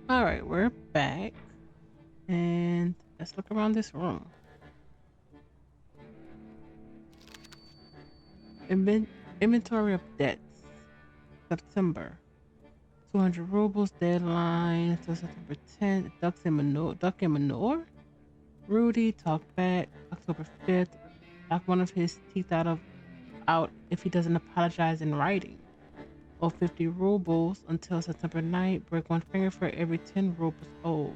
All right, we're back, and let's look around this room. Inven- Inventory of debts. September. 200 rubles. Deadline until September 10th. Ducks and manure. Duck and manure. Rudy talk back. October 5th. Knock one of his teeth out if he doesn't apologize in writing. Owe 50 rubles until September 9th. Break one finger for every 10 rubles owed.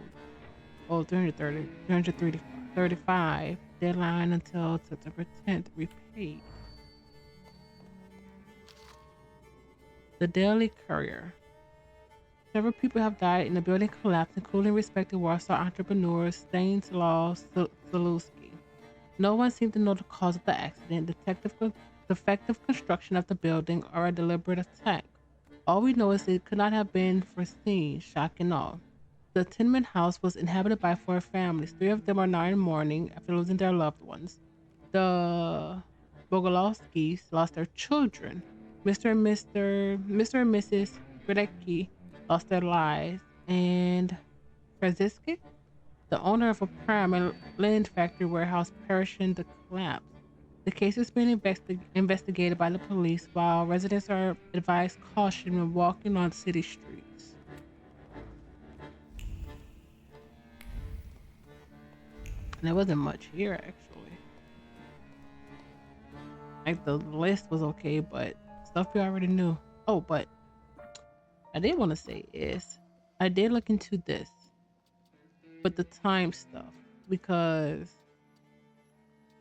Oh, 330, 335. Deadline until September 10th. Repaid. The Daily Courier. Several people have died in the building collapse, including respected Warsaw entrepreneur Stanislaw Szulski. No one seemed to know the cause of the accident, defective construction of the building, or a deliberate attack. All we know is it could not have been foreseen, shock and all. The tenement house was inhabited by four families. Three of them are now in mourning after losing their loved ones. The Bogolovskis lost their children. Mr. and Mrs. Gredecki lost their lives. And Krasinski, the owner of a pram and linen factory warehouse, perished in the collapse. The case is being investigated by the police while residents are advised caution when walking on city streets. And there wasn't much here actually. Like the list was okay, but stuff we already knew. Oh, but I did want to say is I did look into this with the time stuff because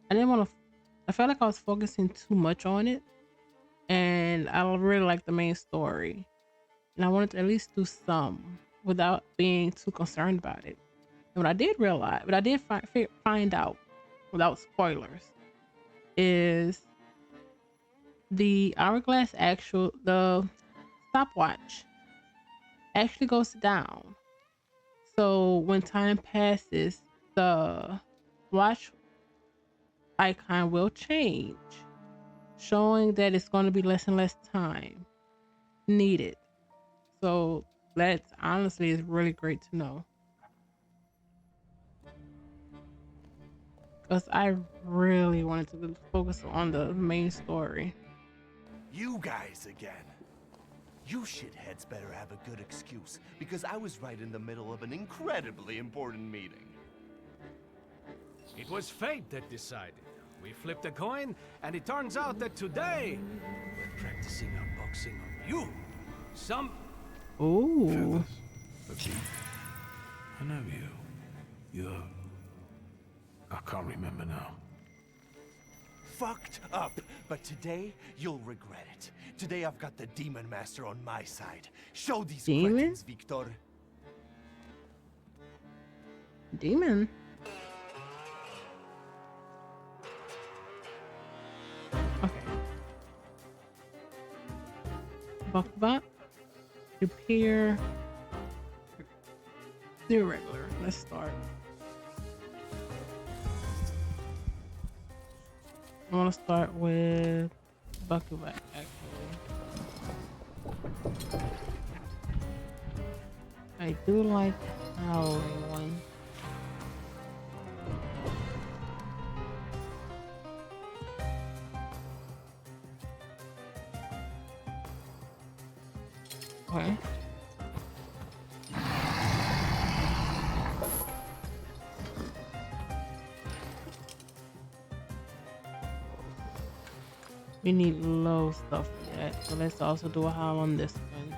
I didn't want to. I felt like I was focusing too much on it, and I really like the main story, and I wanted to at least do some without being too concerned about it. And what I did find out without spoilers is the stopwatch actually goes down. So when time passes, the watch icon will change, showing that it's going to be less and less time needed. So that honestly is really great to know because I really wanted to focus on the main story. You guys again. You shitheads better have a good excuse, because I was right in the middle of an incredibly important meeting. It was fate that decided. We flipped a coin, and it turns out that today we're practicing our boxing on you. Some Ooh, Feathers. I know you. You're... I can't remember now. Fucked up, but today you'll regret it. Today I've got the Demon Master on my side. Show these demon, cretins, Wiktor. demon. Okay, Buckbot, repair, the regular. Let's start. I want to start with Buckbot actually. I do like howling one. Okay. We need low stuff for that. So let's also do a howl on this one.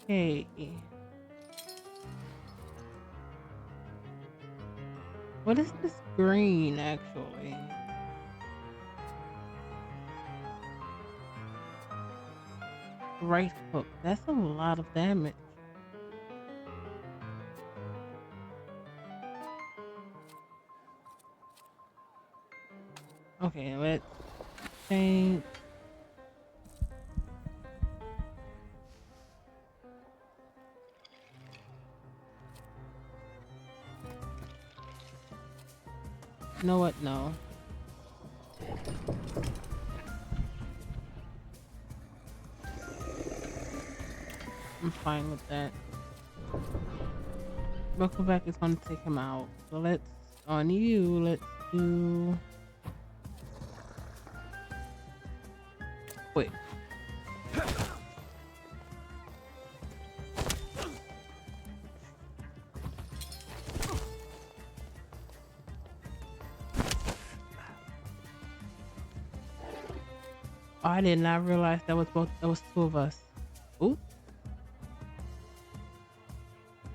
Okay. What is this green actually? Right hook. That's a lot of damage. Okay, let's change. You know what? No. I'm fine with that. Buckleback is going to take him out. So let's, on you, let's do... Wait. Oh, I did not realize that was two of us. Ooh.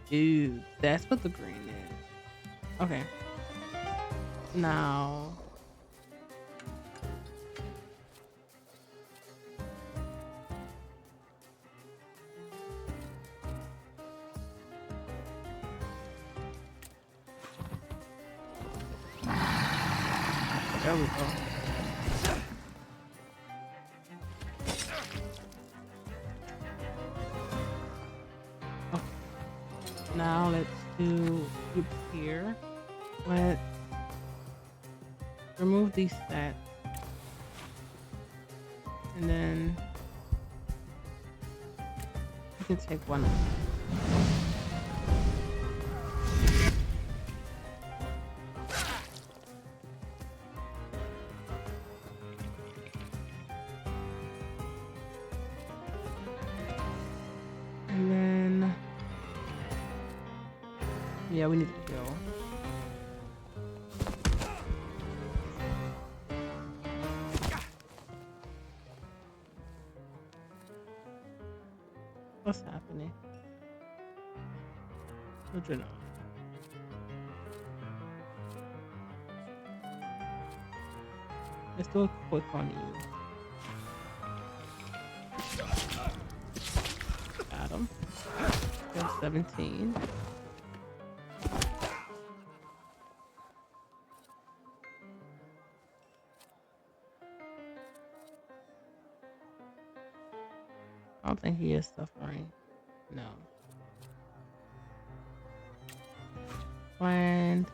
Ew, that's what the green is. Okay. Now. There we go. Now let's do groups here. Let's remove these stats. And then we can take one of them. And then yeah, we need to kill. What's happening? Children. Let's do a quick on you. Got him. Got 17. I don't think he is suffering. No. Land.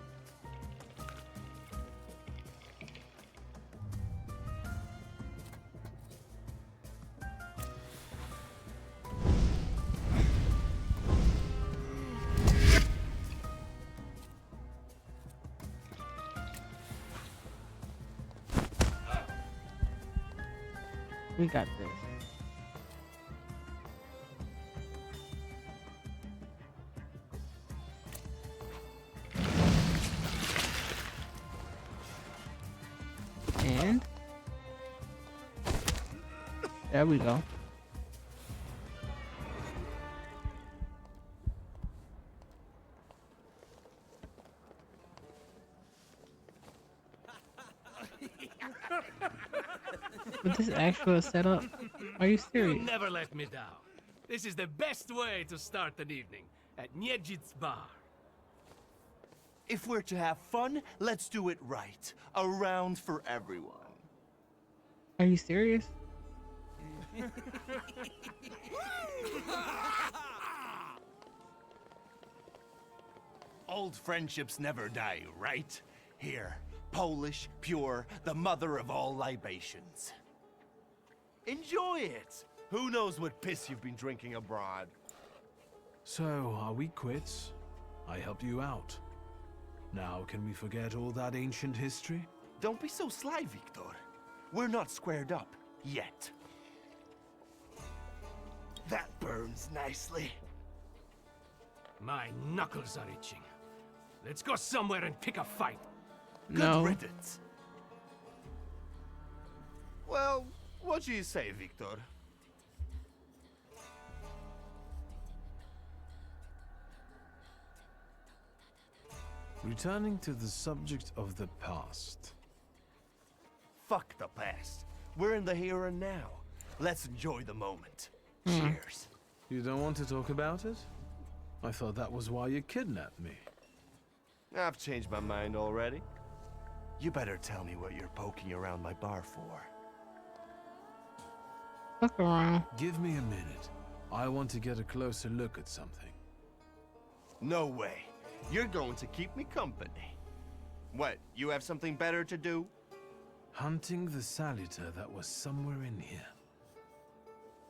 We got this. And there we go. But this actual setup? Are you serious? You'll never let me down. This is the best way to start an evening at Niedzic's bar. If we're to have fun, let's do it right. A round for everyone. Are you serious? Old friendships never die, right? Here, Polish, pure, the mother of all libations. Enjoy it! Who knows what piss you've been drinking abroad? So, are we quits? I helped you out. Now, can we forget all that ancient history? Don't be so sly, Wiktor. We're not squared up, yet. That burns nicely. My knuckles are itching. Let's go somewhere and pick a fight. No. Good riddance. Well, what do you say, Wiktor? Returning to the subject of the past. Fuck the past. We're in the here and now. Let's enjoy the moment. Cheers. You don't want to talk about it? I thought that was why you kidnapped me. I've changed my mind already. You better tell me what you're poking around my bar for. Look around. Give me a minute. I want to get a closer look at something. No way. You're going to keep me company. What, you have something better to do? Hunting the salutator that was somewhere in here.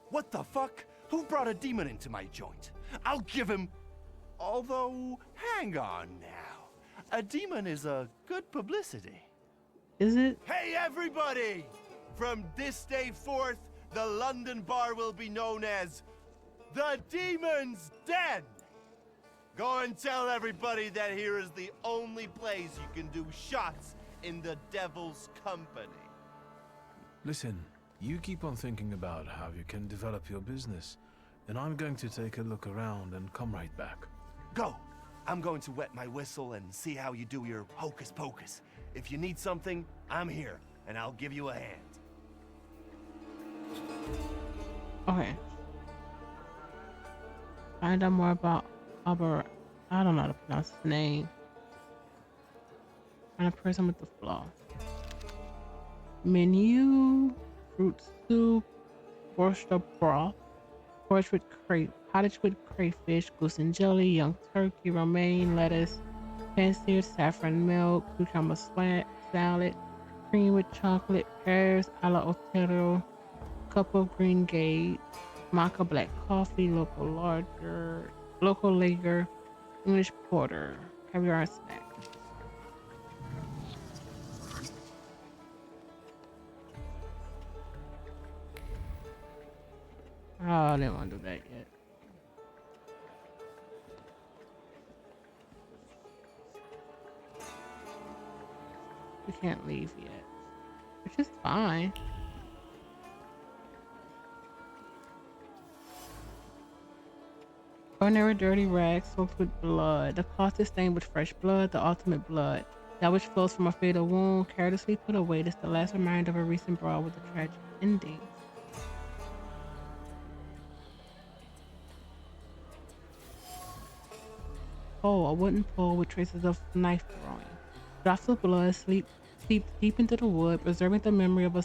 What the fuck? Who brought a demon into my joint? I'll give him... Although, hang on now. A demon is a good publicity. Is it? Hey everybody! From this day forth, the London bar will be known as the Demon's Den! Go and tell everybody that here is the only place you can do shots in the devil's company. Listen, you keep on thinking about how you can develop your business, and I'm going to take a look around and come right back. Go! I'm going to wet my whistle and see how you do your hocus pocus. If you need something, I'm here, and I'll give you a hand. Okay. Find out more about I don't know how to pronounce his name. And a person with the flaw. Menu, fruit soup, borscht broth, porridge with crayfish, goose and jelly, young turkey, romaine, lettuce, pan-seared saffron milk, cucumber salad, cream with chocolate, pears, a la Otero, cup of green gate, maca black coffee, local lager, English porter, caviar and snack. Oh, I didn't want to do that yet. We can't leave yet, which is fine. Ordinary dirty rags soaked with blood. The cloth is stained with fresh blood, the ultimate blood. That which flows from a fatal wound, carelessly put away. This the last reminder of a recent brawl with a tragic ending. Oh, a wooden pole with traces of knife throwing. Drops of blood seeped deep into the wood, preserving the memory of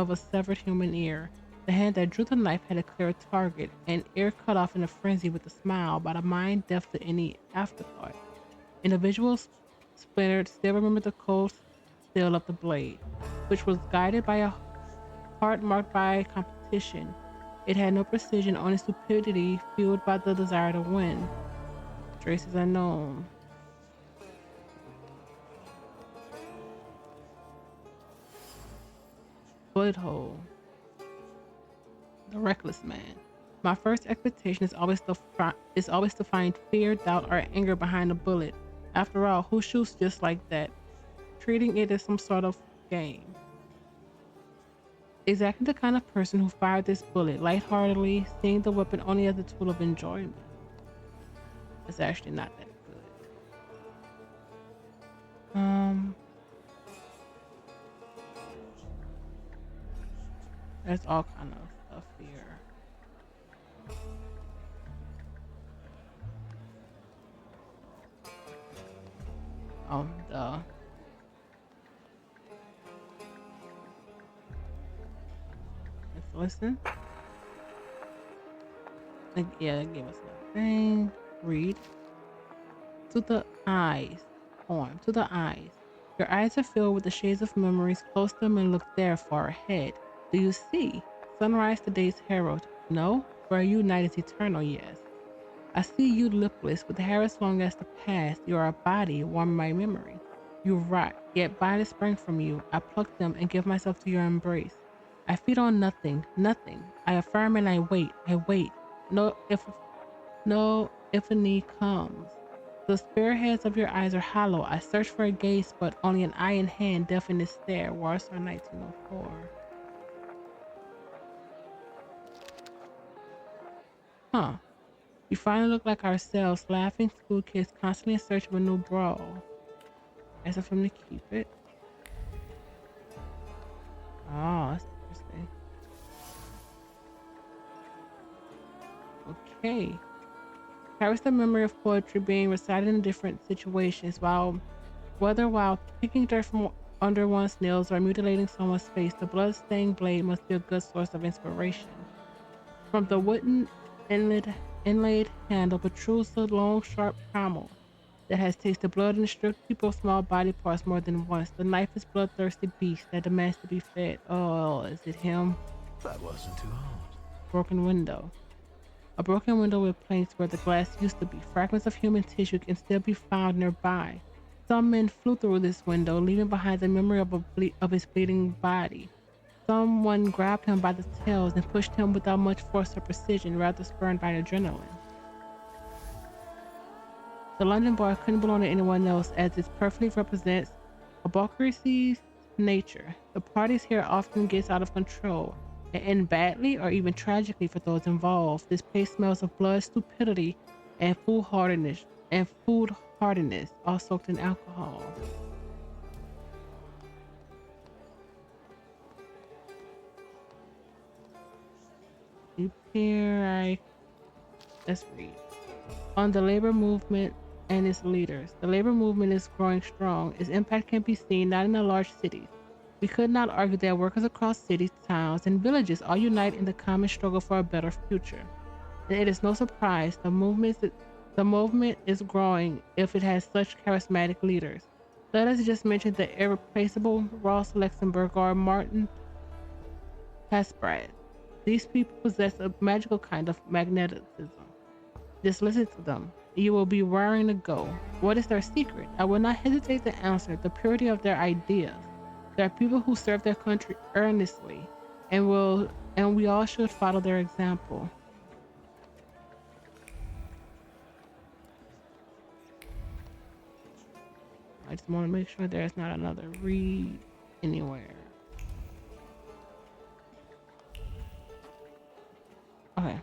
a severed human ear. The hand that drew the knife had a clear target, an ear cut off in a frenzy with a smile, but a mind deaf to any afterthought. Individuals splintered still remembered the cold steel of the blade, which was guided by a heart marked by competition. It had no precision, only stupidity fueled by the desire to win. Traces unknown. Bullet hole. The reckless man. My first expectation is always to find fear, doubt, or anger behind a bullet. After all, who shoots just like that? Treating it as some sort of game. Exactly the kind of person who fired this bullet, lightheartedly, seeing the weapon only as a tool of enjoyment. It's actually not that good. There's all kind of stuff here. Oh, duh. Let's listen. Yeah, they gave us another thing. Read. To the eyes. Poem. To the eyes. Your eyes are filled with the shades of memories. Close them and look there far ahead. Do you see? Sunrise, the day's herald. No? For are you night is eternal, yes. I see you lipless, with hair as long as the past. You are a body, warm by memory. You rot, yet bodies spring from you. I pluck them and give myself to your embrace. I feed on nothing, nothing. I affirm and I wait. No epiphany comes. The spearheads of your eyes are hollow. I search for a gaze, but only an eye in hand, deaf in his stare. Warsaw 1904. Huh. We finally look like ourselves, laughing school kids constantly in search of a new brawl. As if I'm to keep it. Oh, that's interesting. Okay. Carries the memory of poetry being recited in different situations, whether while picking dirt from under one's nails or mutilating someone's face, the blood-stained blade must be a good source of inspiration. From the wooden inlaid handle protrudes a long, sharp pommel. that has tasted blood and stripped people's small body parts more than once. The knife is bloodthirsty beast that demands to be fed. Oh, is it him? That wasn't too hard. Broken window. A broken window with planks where the glass used to be. Fragments of human tissue can still be found nearby. Some men flew through this window, leaving behind the memory of his bleeding body. Someone grabbed him by the tails and pushed him without much force or precision, rather spurred by adrenaline. The London bar couldn't belong to anyone else, as it perfectly represents hypocrisy's nature. The parties here often gets out of control and end badly or even tragically for those involved. This place smells of blood, stupidity, and foolhardiness, all soaked in alcohol. Let's read. On the labor movement and its leaders. The labor movement is growing strong. Its impact can be seen not in the large cities. We could not argue that workers across cities, towns, and villages all unite in the common struggle for a better future. And it is no surprise the movement is growing if it has such charismatic leaders. Let us just mention the irreplaceable Ross Luxemburg or Martin Pasbrad. These people possess a magical kind of magnetism. Just listen to them. You will be raring to go. What is their secret? I will not hesitate to answer. The purity of their ideas. They are people who serve their country earnestly, and we all should follow their example. I just want to make sure there's not another read anywhere. Okay.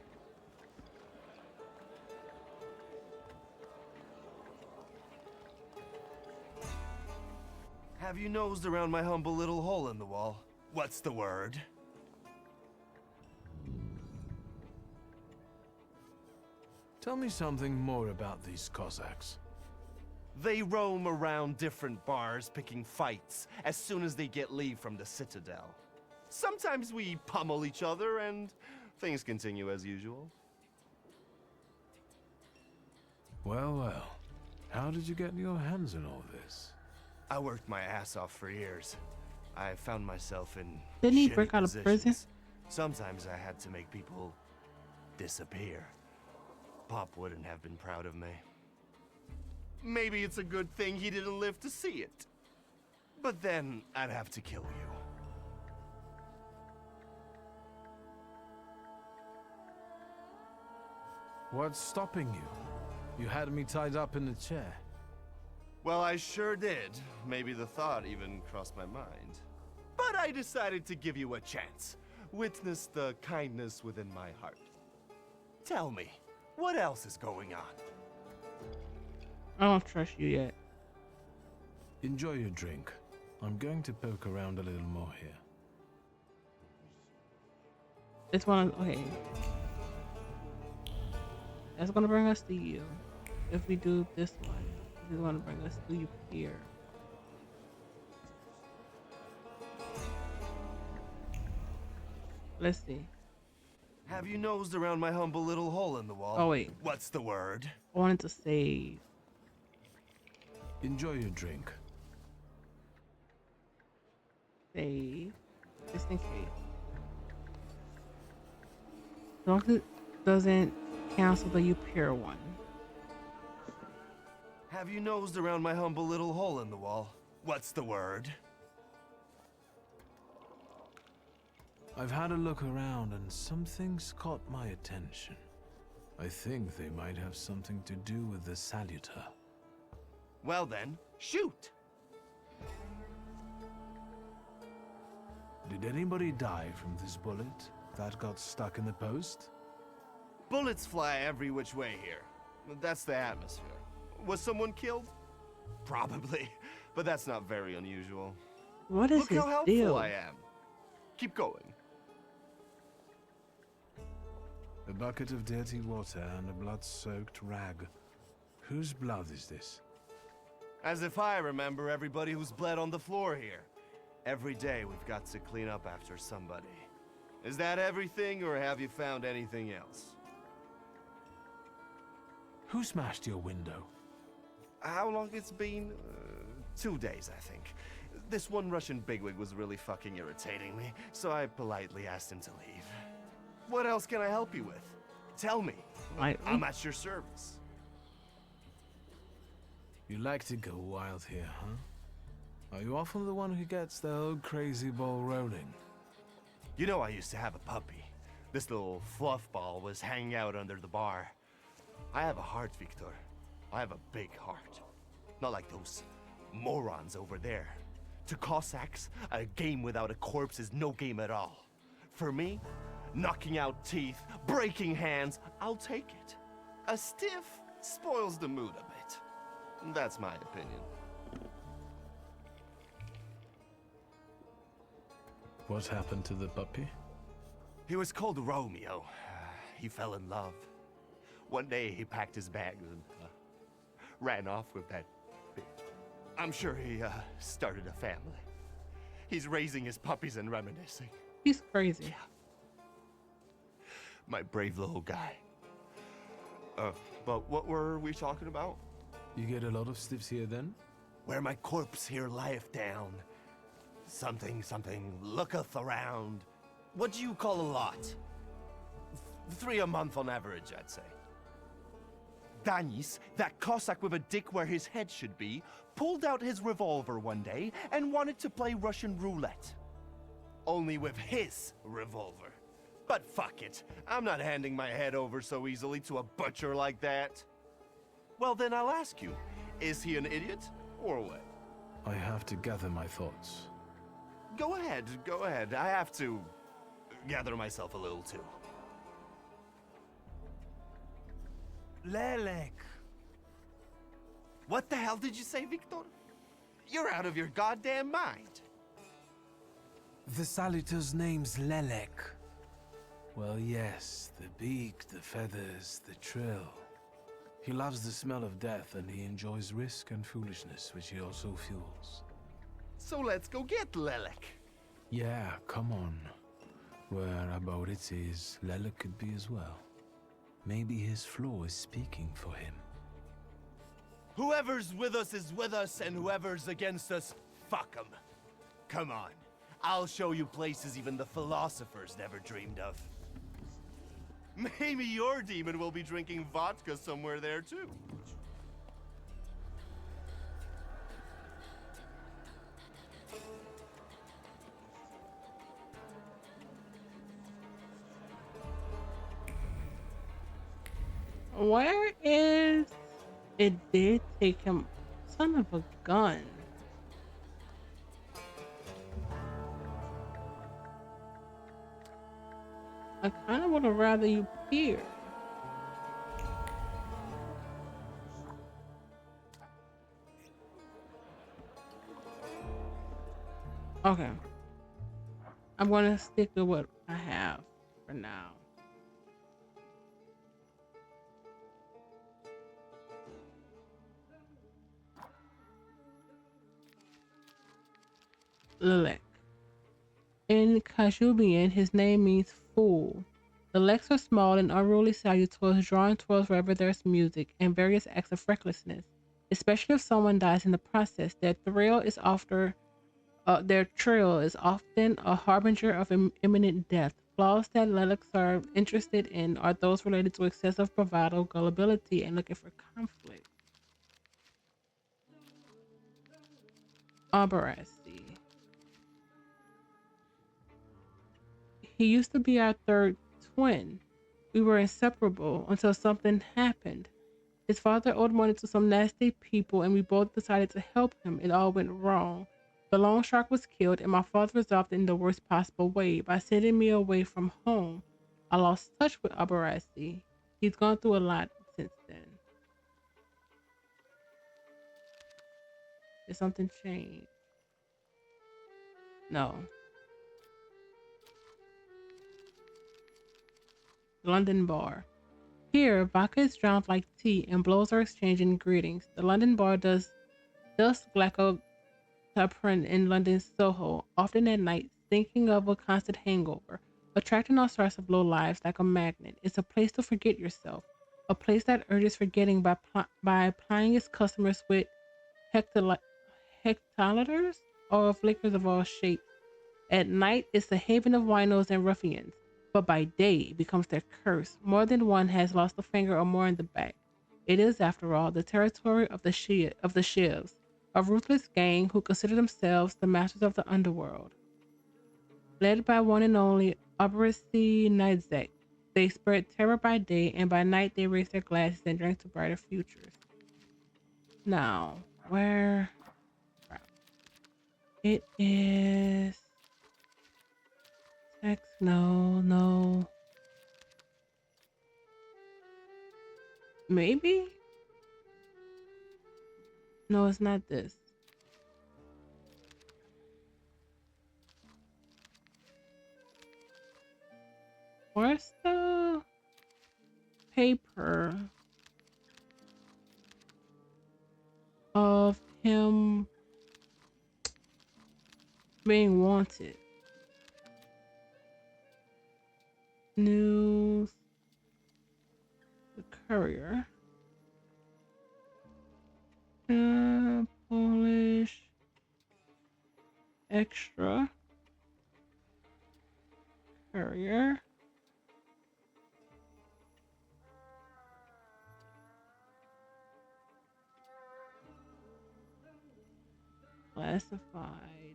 Have you nosed around my humble little hole in the wall? What's the word? Tell me something more about these Cossacks. They roam around different bars picking fights as soon as they get leave from the Citadel. Sometimes we pummel each other and things continue as usual. Well, well. How did you get your hands on all this? I worked my ass off for years. I found myself in Didn't he shitty break out of prison? positions. Sometimes I had to make people disappear. Pop wouldn't have been proud of me. Maybe it's a good thing he didn't live to see it. But then I'd have to kill you. What's stopping you? You had me tied up in a chair. Well, I sure did. Maybe the thought even crossed my mind. But I decided to give you a chance. Witness the kindness within my heart. Tell me, what else is going on? I don't trust you yet. Enjoy your drink. I'm going to poke around a little more here. This one, okay. That's gonna bring us to you. If we do this one, this is gonna bring us to you here. Let's see. Have you nosed around my humble little hole in the wall? Oh wait, What's the word? I wanted to save. Enjoy your drink. Save. Just in case. As long as it doesn't cancel the Upir one. Have you nosed around my humble little hole in the wall? What's the word? I've had a look around and something's caught my attention. I think they might have something to do with the Saluter. Well then, shoot! Did anybody die from this bullet that got stuck in the post? Bullets fly every which way here. That's the atmosphere. Was someone killed? Probably, but that's not very unusual. What is Look his how helpful deal? I am. Keep going. A bucket of dirty water and a blood-soaked rag. Whose blood is this? As if I remember everybody who's bled on the floor here. Every day we've got to clean up after somebody. Is that everything, or have you found anything else? Who smashed your window? How long it's been? 2 days, I think. This one Russian bigwig was really fucking irritating me, so I politely asked him to leave. What else can I help you with? Tell me. I'm at your service. You like to go wild here, huh? Are you often the one who gets the whole crazy ball rolling? You know, I used to have a puppy. This little fluff ball was hanging out under the bar. I have a heart, Wiktor. I have a big heart. Not like those morons over there. To Cossacks, a game without a corpse is no game at all. For me, knocking out teeth, breaking hands, I'll take it. A stiff spoils the mood a bit. That's my opinion. What happened to the puppy? He was called Romeo. He fell in love. One day he packed his bags and ran off with that. I'm sure he started a family. He's raising his puppies and reminiscing. He's crazy. Yeah. My brave little guy. But what were we talking about? You get a lot of stiffs here then? Where my corpse here lieth down. Something, looketh around. What do you call a lot? 3 a month on average, I'd say. Danis, that Cossack with a dick where his head should be, pulled out his revolver one day and wanted to play Russian roulette. Only with his revolver. But fuck it, I'm not handing my head over so easily to a butcher like that. Well then I'll ask you, is he an idiot or what? I have to gather my thoughts. Go ahead. I have to gather myself a little too. Lelek. What the hell did you say, Wiktor? You're out of your goddamn mind. The Salutor's name's Lelek. Well, yes, the beak, the feathers, the trill. He loves the smell of death and he enjoys risk and foolishness, which he also fuels. So let's go get Lelek. Yeah, come on. Where about it is, Lelek could be as well. Maybe his flaw is speaking for him. Whoever's with us is with us, and whoever's against us, fuck 'em. Come on. I'll show you places even the philosophers never dreamed of. Maybe your demon will be drinking vodka somewhere there too. Where is it? Did take him, son of a gun. I kind of would have rather you here. Okay. I'm going to stick to what I have for now. Lelek. In Kashubian, his name means fool. The leks are small and unruly salutors drawn towards wherever there's music and various acts of recklessness, especially if someone dies in the process. Their trail is often a harbinger of imminent death. Flaws that Leleks are interested in are those related to excessive bravado, gullibility, and looking for conflict. Aberracy. He used to be our third twin. We were inseparable until something happened. His father owed money to some nasty people and we both decided to help him. It all went wrong. The loan shark was killed and my father resolved it in the worst possible way by sending me away from home. I lost touch with Aberracy. He's gone through a lot since then. Did something change? No. London bar. Here, vodka is drowned like tea and blows are exchanging greetings. The London bar does Glacco Taprin in London's Soho, often at night, thinking of a constant hangover, attracting all sorts of low lives like a magnet. It's a place to forget yourself. a place that urges forgetting by plying its customers with hectoli- hectoliters of liquors of all shapes. At night, it's the haven of winos and ruffians, but by day it becomes their curse. More than one has lost a finger or more in the back. It is, after all, the territory of the Shivs, a ruthless gang who consider themselves the masters of the underworld. Led by one and only Oberisi Nidzek, they spread terror by day, and by night they raise their glasses and drink to brighter futures. Now, where it is text? No, no. Maybe? No, it's not this. Where's the paper of him being wanted? News, the courier, Polish extra, courier, classified.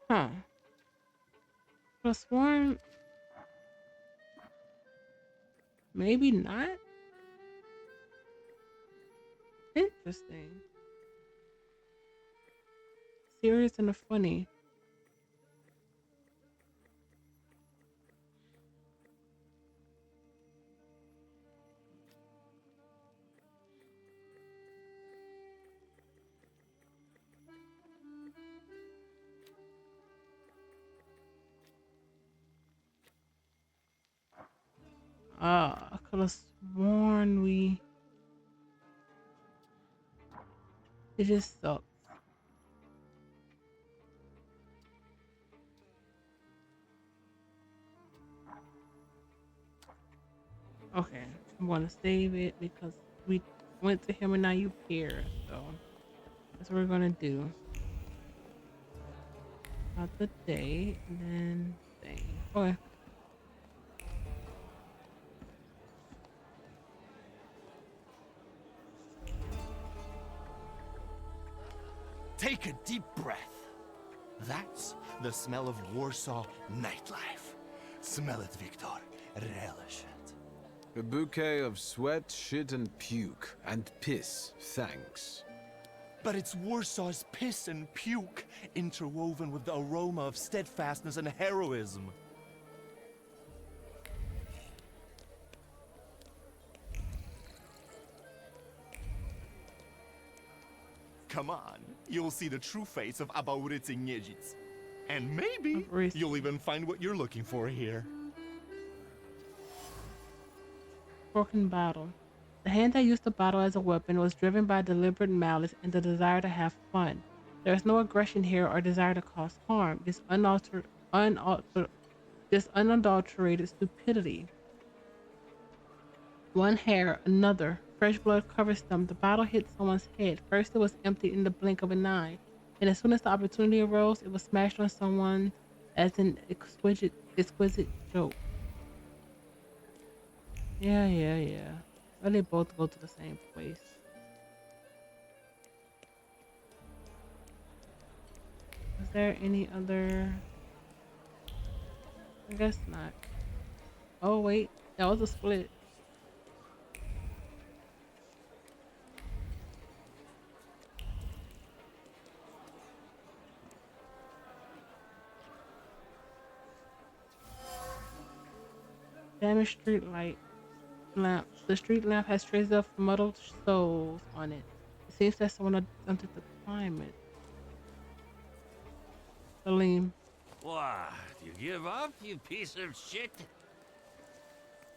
Huh. Plus one, maybe not. Interesting. Serious and funny. I could have sworn we. It just sucks. Okay, I'm gonna save it because we went to him and now you here. So that's what we're gonna do. About the day and then thing. Okay. Take a deep breath. That's the smell of Warsaw nightlife. Smell it, Wiktor. Relish it. A bouquet of sweat, shit, and puke. And piss, thanks. But it's Warsaw's piss and puke interwoven with the aroma of steadfastness and heroism. Come on, you'll see the true face of Abaurycy Niedzic. And maybe Abaurycy. you'll even find what you're looking for here. Broken bottle. The hand that used the bottle as a weapon was driven by deliberate malice and the desire to have fun. There is no aggression here or desire to cause harm. This unadulterated stupidity. One hair, another. Fresh blood covers them. The bottle hit someone's head. First, it was emptied in the blink of an eye, and as soon as the opportunity arose, it was smashed on someone as an exquisite joke. Yeah. Well, they both go to the same place. Is there any other? I guess not. Oh wait, that was a split. Damaged street light lamp. The street lamp has traces of muddled soles on it. It seems that someone attempted to climb it. Salim. What? You give up, you piece of shit?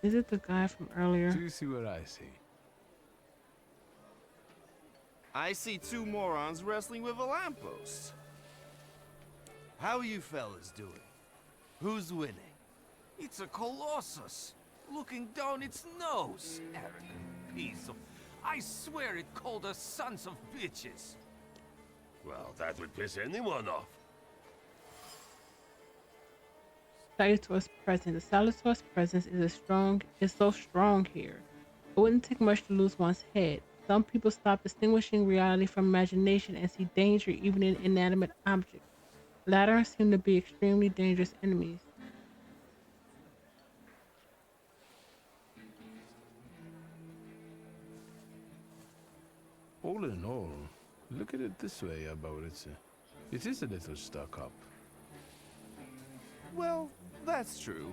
Is it the guy from earlier? Do you see what I see? I see two morons wrestling with a lamppost. How you fellas doing? Who's winning? It's a colossus, looking down its nose. Arrogant piece of... I swear it called us sons of bitches. Well, that would piss anyone off. Salutator's presence. The Salutator's presence is so strong here. It wouldn't take much to lose one's head. Some people stop distinguishing reality from imagination and see danger even in inanimate objects. The latter seem to be extremely dangerous enemies. All in all, look at it this way, Aboritse. It is a little stuck up. Well, that's true.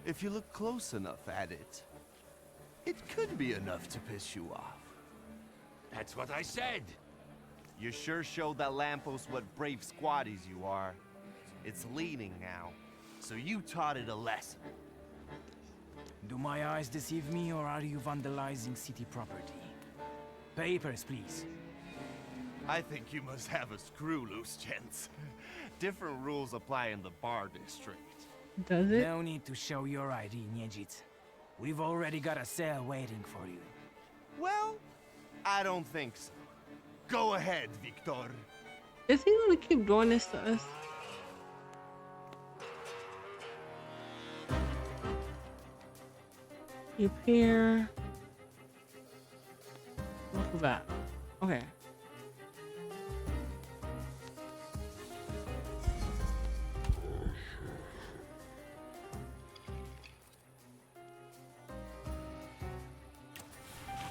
If you look close enough at it, it could be enough to piss you off. That's what I said. You sure showed that lamppost what brave squatties you are. It's leaning now, so you taught it a lesson. Do my eyes deceive me, or are you vandalizing city property? Papers, please. I think you must have a screw loose, gents. Different rules apply in the bar district. Does it? No need to show your ID, Niejit. We've already got a cell waiting for you. Well, I don't think so. Go ahead, Wiktor. Is he gonna keep doing this to us? You appear. Look at that. Okay.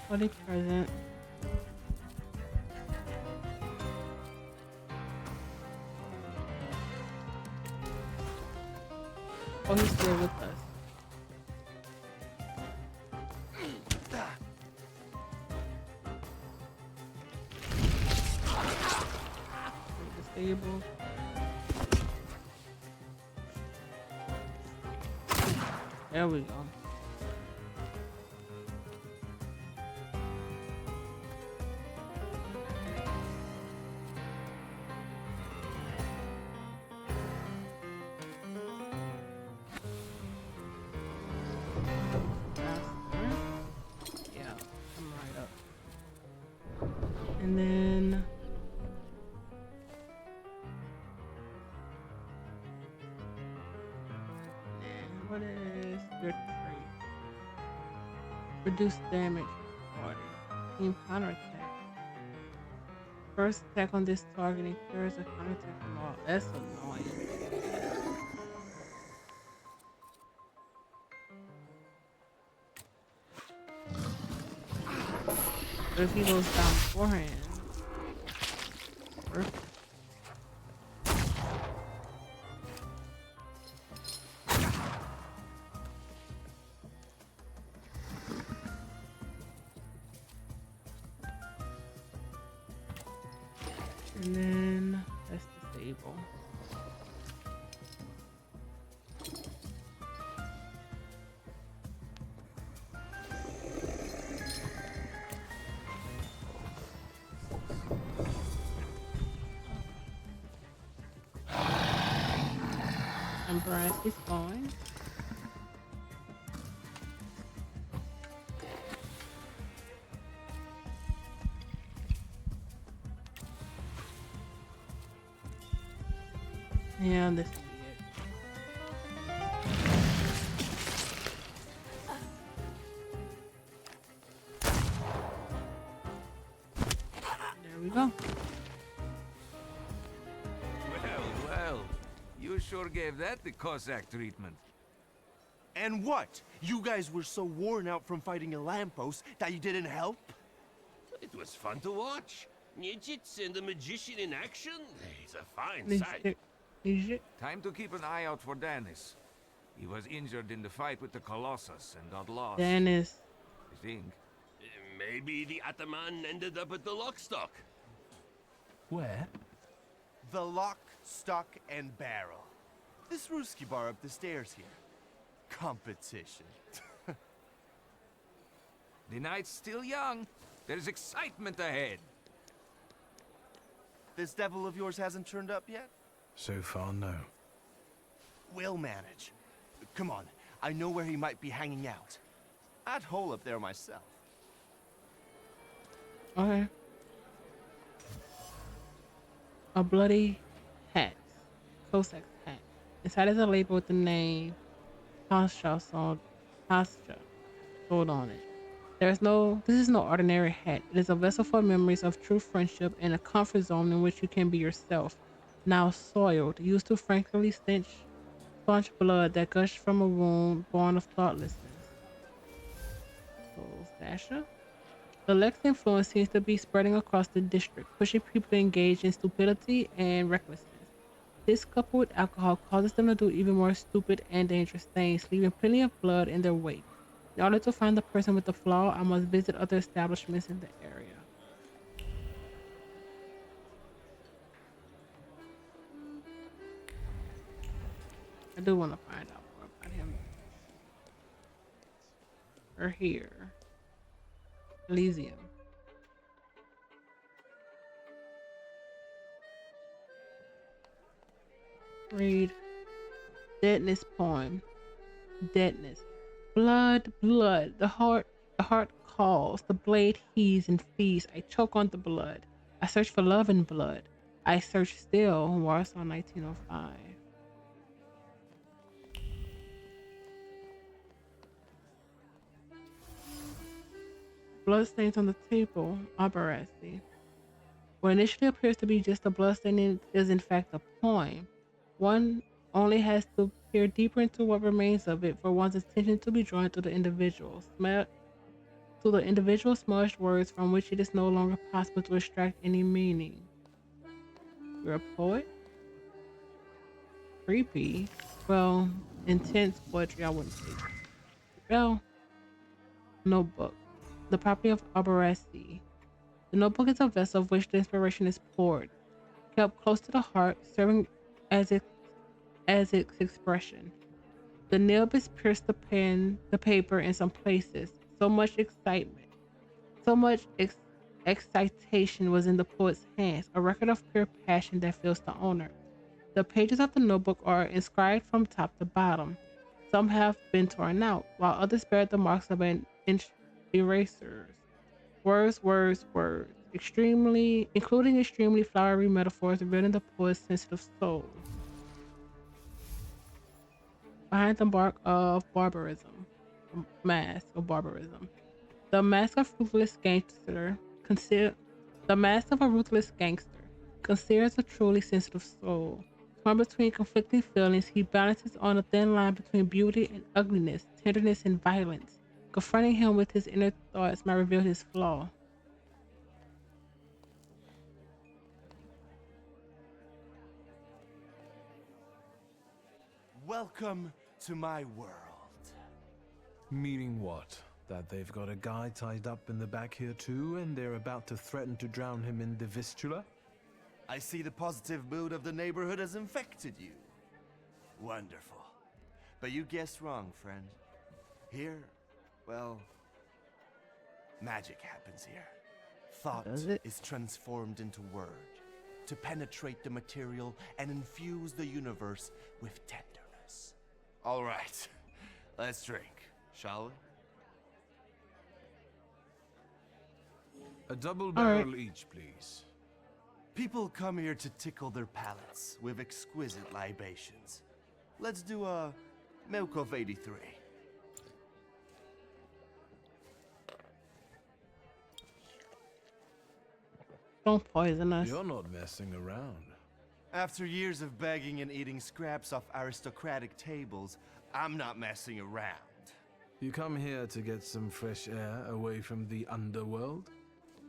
Body present. Oh, he's here with us. Disable. There we go. And then what is your trait? Reduce damage party. Team counterattack. First attack on this target incurs a counterattack from all. That's annoying. But if he goes down beforehand. Perfect. And then let's disable. And Brass is going. Yeah, this will be it. There we go. Well, you sure gave that the Cossack treatment. And what? You guys were so worn out from fighting a lamppost that you didn't help? It was fun to watch. Nijits and the magician in action. He's a fine Is sight. it? Time to keep an eye out for Dennis. He was injured in the fight with the Colossus and got lost. Dennis. I think. Maybe the Ataman ended up at the Lockstock. Where? The lock, stock, and barrel. This Ruski bar up the stairs here. Competition. The night's still young. There's excitement ahead. This devil of yours hasn't turned up yet? So far, no. We'll manage. Come on, I know where he might be hanging out. I'd hole up there myself. Okay. A bloody hat. Cossack hat. Inside is a label with the name Pasha sold on it. This is no ordinary hat. It is a vessel for memories of true friendship and a comfort zone in which you can be yourself. Now soiled, used to frankly staunch blood that gushed from a wound born of thoughtlessness. So, Sasha? The Lex influence seems to be spreading across the district, pushing people to engage in stupidity and recklessness. This, coupled with alcohol, causes them to do even more stupid and dangerous things, leaving plenty of blood in their wake. In order to find the person with the flaw, I must visit other establishments in the area. I do want to find out more about him. We're here. Elysium. Read Deadness poem. Deadness. Blood, blood. The heart calls. The blade heaves and feeds. I choke on the blood. I search for love in blood. I search still. Warsaw 1905. Bloodstains on the table. Aberracy. What initially appears to be just a bloodstain is in fact a poem. One only has to peer deeper into what remains of it for one's attention to be drawn to the individual smudged words from which it is no longer possible to extract any meaning. You're a poet? Creepy. Well, intense poetry, I wouldn't say. Well, notebook. The property of Aberracy. The notebook is a vessel of which the inspiration is poured, kept close to the heart, serving as its expression. The nib is pierced the paper in some places. So much excitement, excitation was in the poet's hands, a record of pure passion that fills the owner. The pages of the notebook are inscribed from top to bottom. Some have been torn out, while others bear the marks of an erasers. Words, words, words, including extremely flowery metaphors revealing the poet's sensitive soul. Behind the mask of barbarism, the mask of ruthless gangster, the mask of a ruthless gangster, conceals a truly sensitive soul. Torn between conflicting feelings, he balances on a thin line between beauty and ugliness, tenderness and violence. Confronting him with his inner thoughts might reveal his flaw. Welcome to my world. Meaning what? That they've got a guy tied up in the back here too, and they're about to threaten to drown him in the Vistula? I see the positive mood of the neighborhood has infected you. Wonderful. But you guessed wrong, friend. Here, well, magic happens here. Thought is transformed into word to penetrate the material and infuse the universe with tenderness. All right, let's drink, shall we? A double barrel each, please. People come here to tickle their palates with exquisite libations. Let's do a milk of 83. Don't poison us. You're not messing around. After years of begging and eating scraps off aristocratic tables, I'm not messing around. You come here to get some fresh air away from the underworld?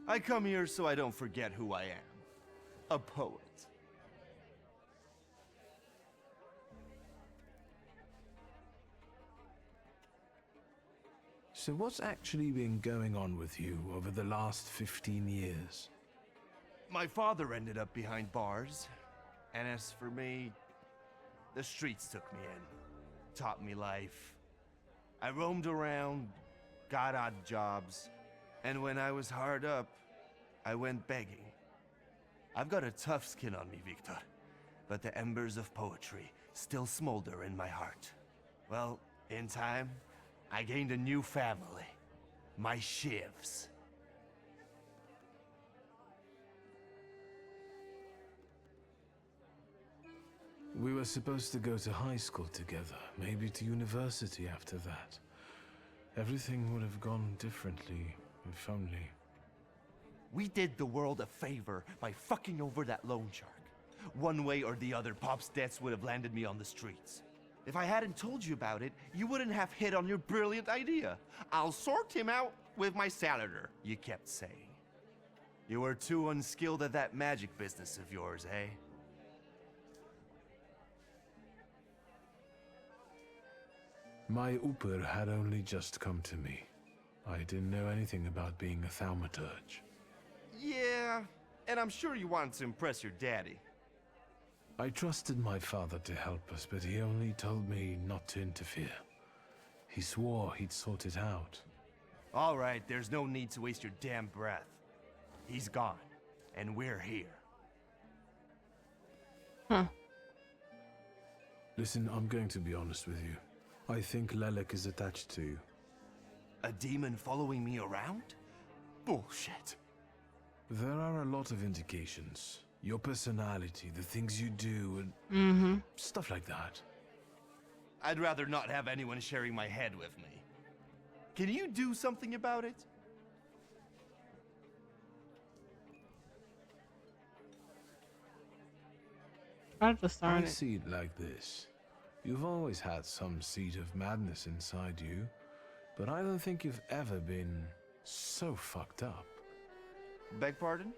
I come here so I don't forget who I am. A poet. So what's actually been going on with you over the last 15 years? My father ended up behind bars, and as for me, the streets took me in, taught me life. I roamed around, got odd jobs, and when I was hard up, I went begging. I've got a tough skin on me, Wiktor. but the embers of poetry still smolder in my heart. Well, in time, I gained a new family. My shivs. We were supposed to go to high school together, maybe to university after that. Everything would have gone differently, if only. We did the world a favor by fucking over that loan shark. One way or the other, Pop's debts would have landed me on the streets. If I hadn't told you about it, you wouldn't have hit on your brilliant idea. I'll sort him out with my salader, you kept saying. You were too unskilled at that magic business of yours, eh? My Uper had only just come to me. I didn't know anything about being a Thaumaturge. Yeah, and I'm sure you wanted to impress your daddy. I trusted my father to help us, but he only told me not to interfere. He swore he'd sort it out. All right, there's no need to waste your damn breath. He's gone, and we're here. Huh. Listen, I'm going to be honest with you. I think Lelek is attached to you. A demon following me around? Bullshit. There are a lot of indications. Your personality, the things you do, and stuff like that. I'd rather not have anyone sharing my head with me. Can you do something about it? Try to discern I it. see it like this. You've always had some seed of madness inside you, but I don't think you've ever been so fucked up. Beg pardon?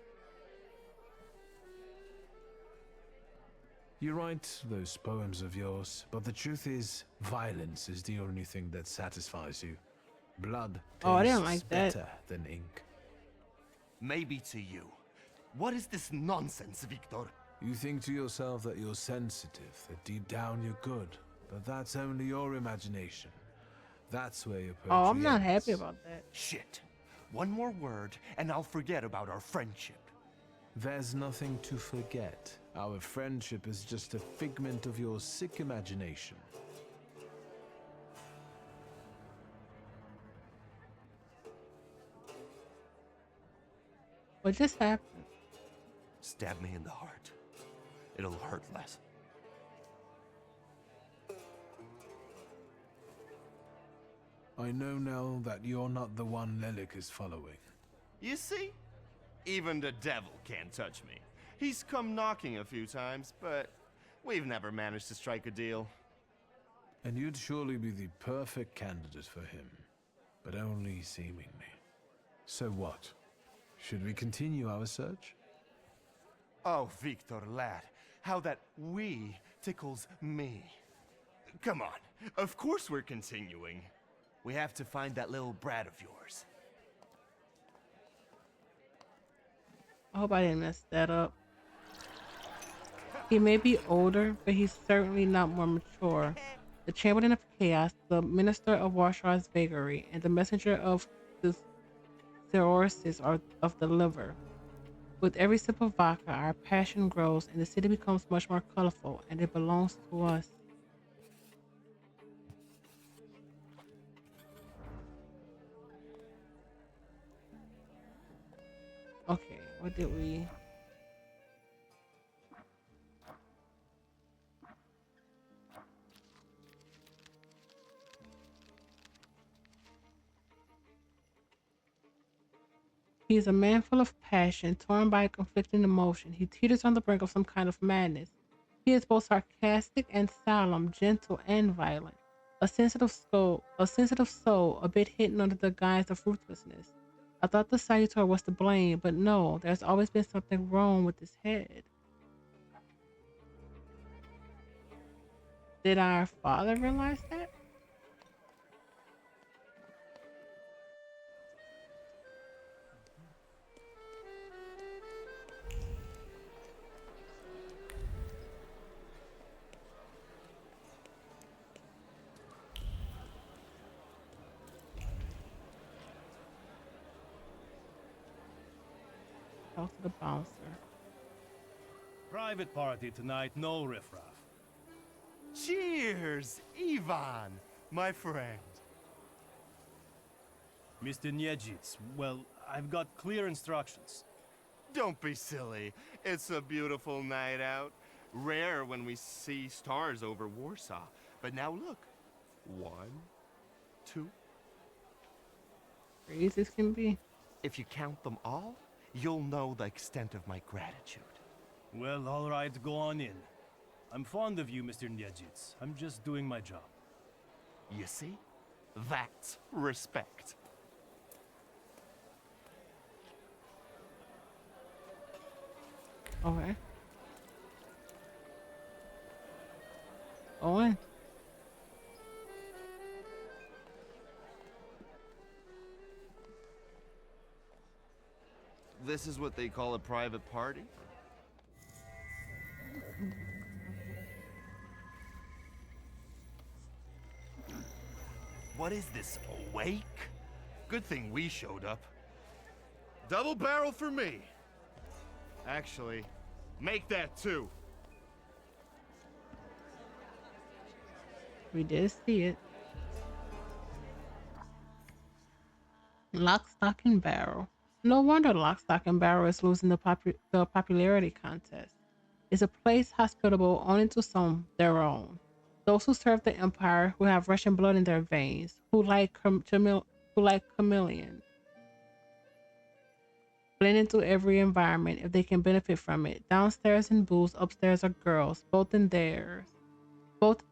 You write those poems of yours, but the truth is, violence is the only thing that satisfies you. Blood Oh, I tastes didn't like that. better than ink. Maybe to you. What is this nonsense, Wiktor? You think to yourself that you're sensitive, that deep down you're good, but that's only your imagination. That's where your poetry Oh, I'm not happy ends. about that. Shit. One more word, and I'll forget about our friendship. There's nothing to forget. Our friendship is just a figment of your sick imagination. What just happened? Stab me in the heart. It'll hurt less. I know now that you're not the one Lelek is following. You see? Even the devil can't touch me. He's come knocking a few times, but we've never managed to strike a deal. And you'd surely be the perfect candidate for him, but only seemingly. So what? Should we continue our search? Oh, Wiktor, lad, how that "we" tickles me. Come on, of course we're continuing. We have to find that little brat of yours. I hope I didn't mess that up. He may be older, but he's certainly not more mature. The Chamberlain of Chaos, the Minister of Warshaw's Vagary, and the Messenger of the Cirrhosis of the Liver. With every sip of vodka, our passion grows, and the city becomes much more colorful, and it belongs to us. Okay, what did we... He is a man full of passion, torn by a conflicting emotion. He teeters on the brink of some kind of madness. He is both sarcastic and solemn, gentle and violent. A sensitive soul, a bit hidden under the guise of ruthlessness. I thought the Salutor was to blame, but no, there's always been something wrong with his head. Did our father realize that? Talk to the bouncer. Private party tonight, no riffraff. Cheers, Ivan, my friend. Mr. Niedzits, well, I've got clear instructions. Don't be silly. It's a beautiful night out. Rare when we see stars over Warsaw. But now look. 1, 2. Crazy as can be. If you count them all, you'll know the extent of my gratitude. Well, all right, go on in. I'm fond of you, Mr. Niedzits. I'm just doing my job. You see? That's respect. Okay. Go in. This is what they call a private party? What is this, a wake? Good thing we showed up. Double barrel for me. Actually, make that 2. We did see it. Lock, stock, and barrel. No wonder Lock, Stock, and Barrel is losing the popularity contest. It's a place hospitable only to some their own. Those who serve the Empire, who have Russian blood in their veins, who like chameleons. Blend into every environment if they can benefit from it. Downstairs in booze, upstairs are girls, both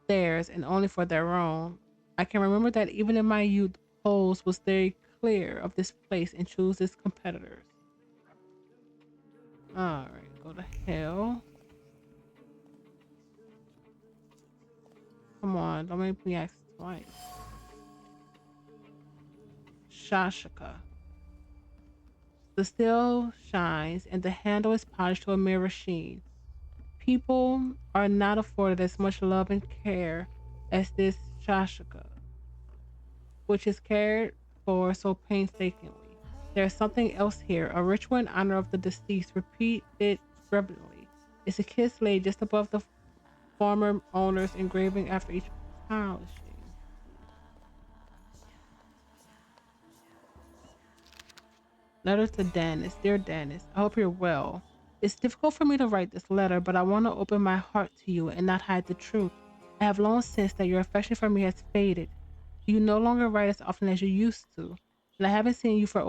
theirs and only for their own. I can remember that even in my youth, Pose was very clear of this place and choose its competitors. Alright, go to hell. Come on, don't make me ask twice. Shashika. The steel shines and the handle is polished to a mirror sheen. People are not afforded as much love and care as this Shashika, which is cared for so painstakingly. There's something else here, a ritual in honor of the deceased, repeated reverently. It's a kiss laid just above the former owner's engraving after each polishing. Letter to Danis. Dear Danis, I hope you're well. It's difficult for me to write this letter, but I want to open my heart to you and not hide the truth. I have long sensed that your affection for me has faded. You no longer write as often as you used to, and I haven't seen you for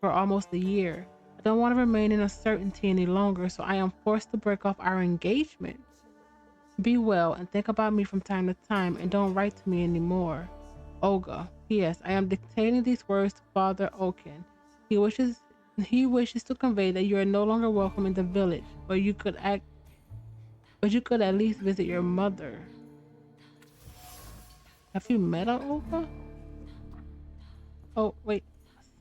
almost a year. I don't want to remain in uncertainty any longer, so I am forced to break off our engagement. Be well and think about me from time to time, and don't write to me anymore. Olga. P.S. I am dictating these words to Father Okin. He wishes to convey that you are no longer welcome in the village, but you could at least visit your mother. Have you met her, Olga? Oh, wait.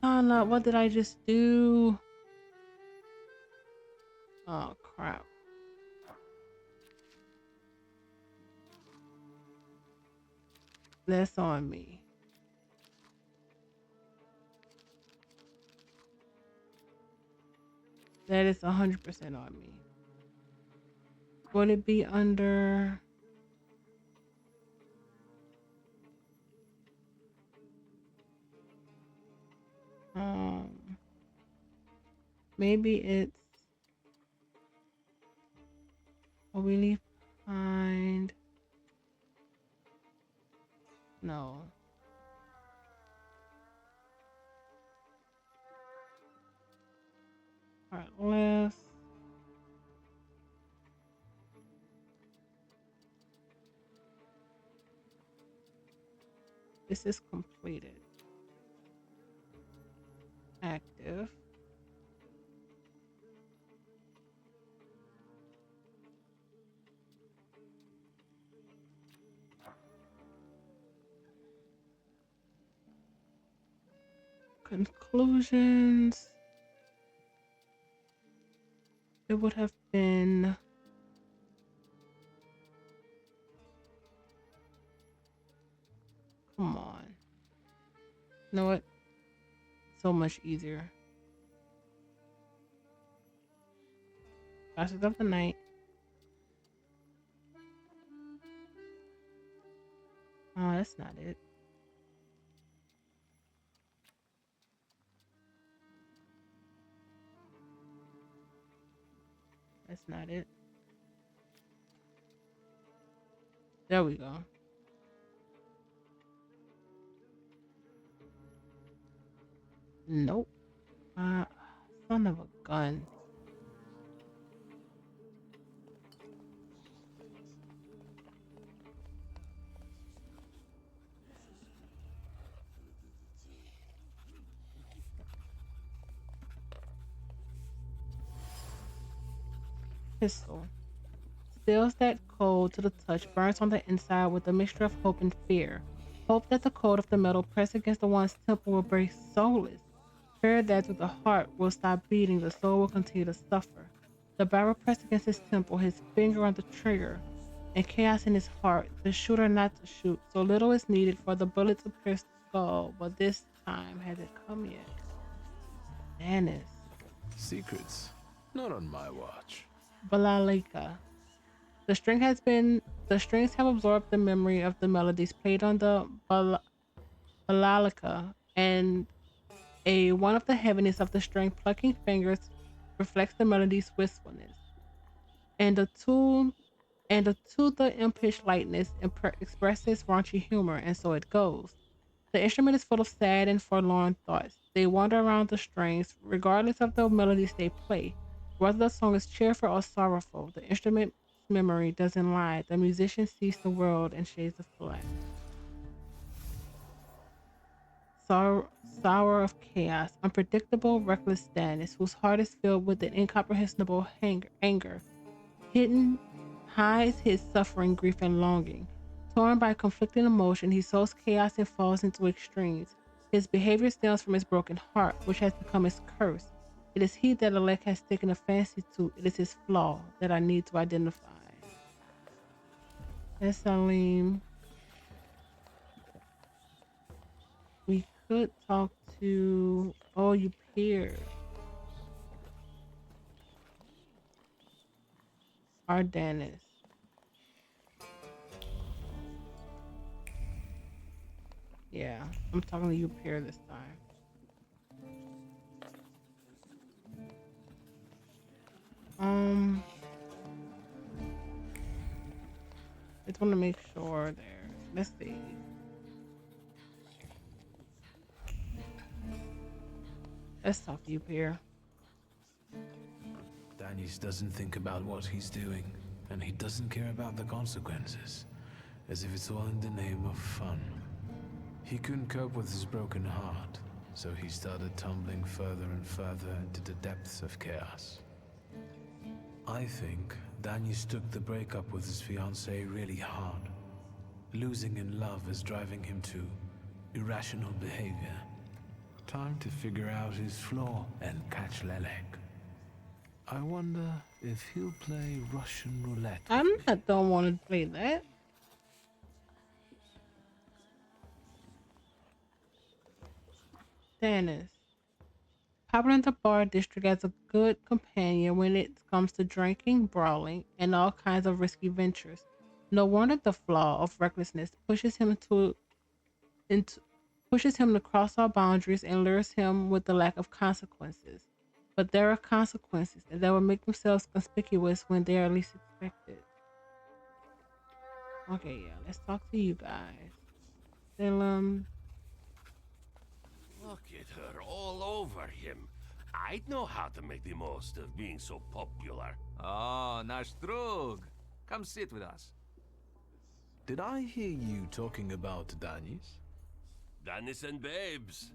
Asana, what did I just do? Oh, crap. That's on me. That is 100% on me. Would it be under... maybe it's what we leave behind. No. All right, left. This is completed. Active. Conclusions. It would have been come on. You know what? So much easier. Classes of the night. Oh, that's not it. That's not it. There we go. Nope. Son of a gun. Pistol. Steals that cold to the touch, burns on the inside with a mixture of hope and fear. Hope that the cold of the metal pressed against the one's temple will break soulless. Fear that through the heart will stop beating, the soul will continue to suffer. The barrel pressed against his temple, his finger on the trigger, and chaos in his heart, the shooter not to shoot. So little is needed for the bullet to pierce the skull, but this time has it come yet? Dennis. Secrets? Not on my watch. Balalika. The strings have absorbed the memory of the melodies played on the balalika, and one of the heaviness of the string plucking fingers reflects the melody's wistfulness. And the impish lightness expresses raunchy humor, and so it goes. The instrument is full of sad and forlorn thoughts. They wander around the strings, regardless of the melodies they play. Whether the song is cheerful or sorrowful, the instrument's memory doesn't lie. The musician sees the world in shades of black. Sour of chaos, unpredictable, reckless Stannis, whose heart is filled with an incomprehensible anger. Hidden hides his suffering, grief, and longing. Torn by conflicting emotion, he sows chaos and falls into extremes. His behavior stems from his broken heart, which has become his curse. It is he that Alec has taken a fancy to. It is his flaw that I need to identify. Yes, Salim. We could talk to. Oh, you peer. Ardennis. Yeah, I'm talking to you, peer, this time. I just want to make sure there. Let's see. Let's talk to you, peer. Danis doesn't think about what he's doing, and he doesn't care about the consequences, as if it's all in the name of fun. He couldn't cope with his broken heart, so he started tumbling further and further into the depths of chaos. I think Danis took the breakup with his fiancée really hard. Losing in love is driving him to irrational behavior. Time to figure out his flaw and catch Lelek. I wonder if he'll play Russian roulette. Don't want to play that. Dennis. Popular in the bar district as a good companion when it comes to drinking, brawling, and all kinds of risky ventures. No wonder the flaw of recklessness pushes him to cross all boundaries and lures him with the lack of consequences. But there are consequences, and they will make themselves conspicuous when they are least expected. Okay, yeah, let's talk to you guys. Salem. Look at her all over him. I'd know how to make the most of being so popular. Oh, nasz drug. Come sit with us. Did I hear you talking about Danis? Dennis and babes.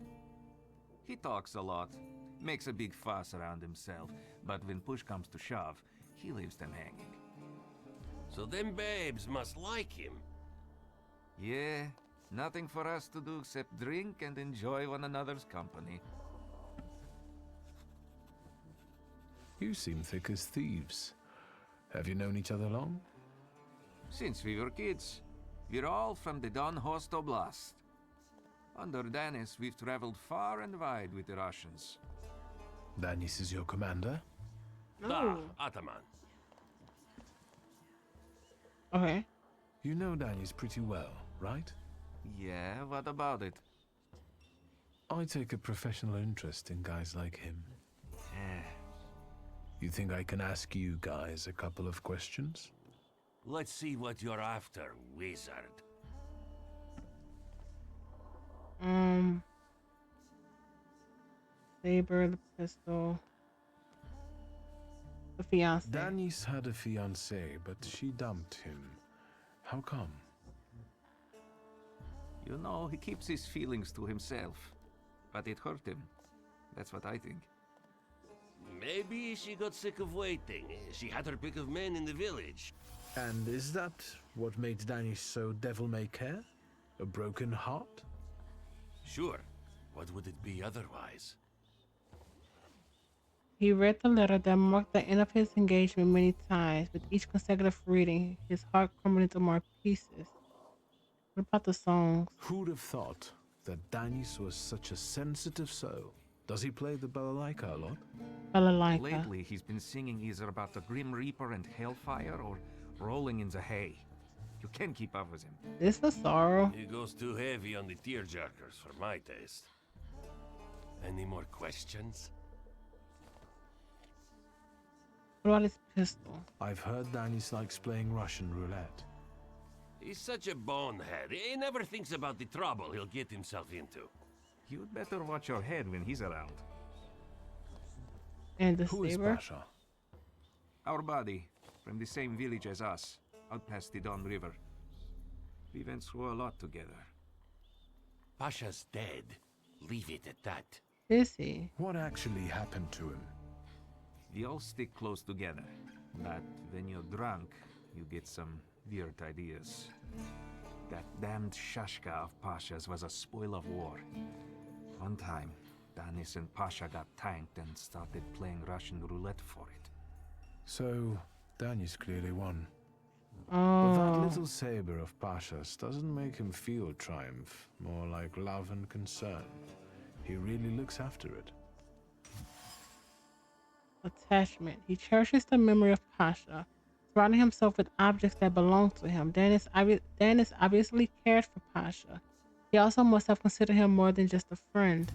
He talks a lot, makes a big fuss around himself, but when push comes to shove, he leaves them hanging. So them babes must like him. Yeah, nothing for us to do except drink and enjoy one another's company. You seem thick as thieves. Have you known each other long? Since we were kids. We're all from the Don Host Oblast. Under Danis, we've traveled far and wide with the Russians. Danis is your commander? Da, Ataman. Okay. You know Danis pretty well, right? Yeah, what about it? I take a professional interest in guys like him. Eh, You think I can ask you guys a couple of questions? Let's see what you're after, wizard. Saber, the pistol, the fiance. Danis had a fiancée, but she dumped him. How come? you know, he keeps his feelings to himself. But it hurt him. That's what I think. Maybe she got sick of waiting. She had her pick of men in the village. And is that what made Danis so devil-may-care? A broken heart? Sure. What would it be otherwise? He read the letter that marked the end of his engagement many times. With each consecutive reading, his heart crumbled into more pieces. What about the songs? Who'd have thought that Danis was such a sensitive soul? Does he play the balalaika a lot? Balalaika. Lately, he's been singing either about the Grim Reaper and Hellfire or rolling in the hay. You can't keep up with him. This is sorrow. He goes too heavy on the tearjerkers for my taste. Any more questions? What about his pistol? I've heard Danis likes playing Russian roulette. He's such a bonehead. He never thinks about the trouble he'll get himself into. You'd better watch your head when he's around. And the Who is saber? Pasha? Our buddy, from the same village as us, out past the Don River. We went through a lot together. Pasha's dead. Leave it at that. Is he? What actually happened to him? We all stick close together. But when you're drunk, you get some weird ideas. That damned Shashka of Pasha's was a spoil of war. One time, Danis and Pasha got tanked and started playing Russian roulette for it. So, Danis clearly won. But that Oh, little saber of Pasha's doesn't make him feel triumph, more like love and concern. He really looks after it. attachment. He cherishes the memory of Pasha, surrounding himself with objects that belong to him. Danis obviously cared for Pasha. He also must have considered him more than just a friend.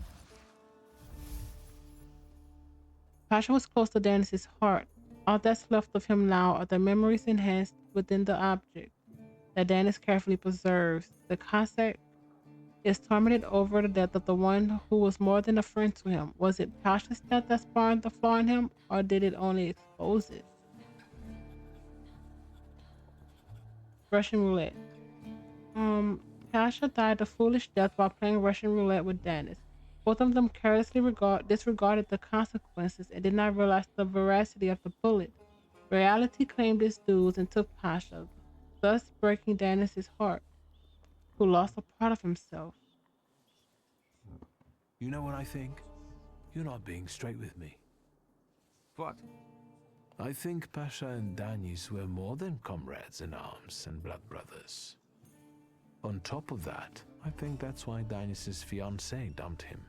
Pasha was close to Danis's heart. All that's left of him now are the memories enhanced within the object that Danis carefully preserves. The Cossack is tormented over the death of the one who was more than a friend to him. Was it Pasha's death that spawned the flaw in him, or did it only expose it? Russian roulette. Pasha died a foolish death while playing Russian roulette with Danis. Both of them carelessly disregarded the consequences and did not realize the veracity of the bullet. Reality claimed its dues and took Pasha, thus breaking Danis's heart, who lost a part of himself. You know what I think? You're not being straight with me. What? I think Pasha and Danis were more than comrades in arms and blood brothers. On top of that, I think that's why Danis's fiancée dumped him.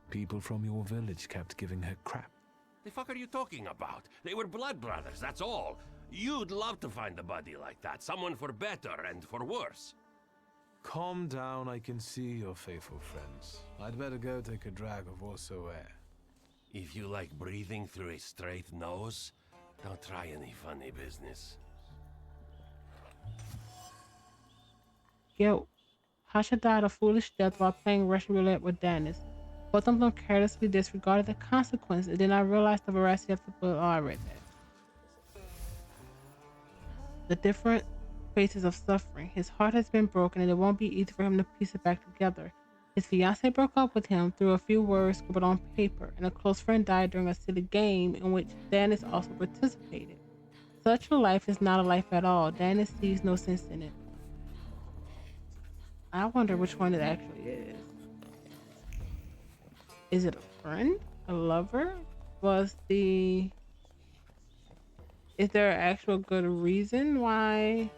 People from your village kept giving her crap. The fuck are you talking about? They were blood brothers, that's all. You'd love to find a buddy like that. Someone for better and for worse. Calm down, I can see your faithful friends. I'd better go take a drag of Warsaw air. If you like breathing through a straight nose, don't try any funny business. Guilt. Pasha died a foolish death while playing Russian roulette with Danis. Both of them carelessly disregarded the consequences and did not realize the veracity of the bullet. Oh, I read that. The different phases of suffering. His heart has been broken and it won't be easy for him to piece it back together. His fiancée broke up with him through a few words scribbled on paper, and a close friend died during a silly game in which Danis also participated. Such a life is not a life at all. Danis sees no sense in it. I wonder which one it actually is. Is it a friend? A lover? Is there an actual good reason why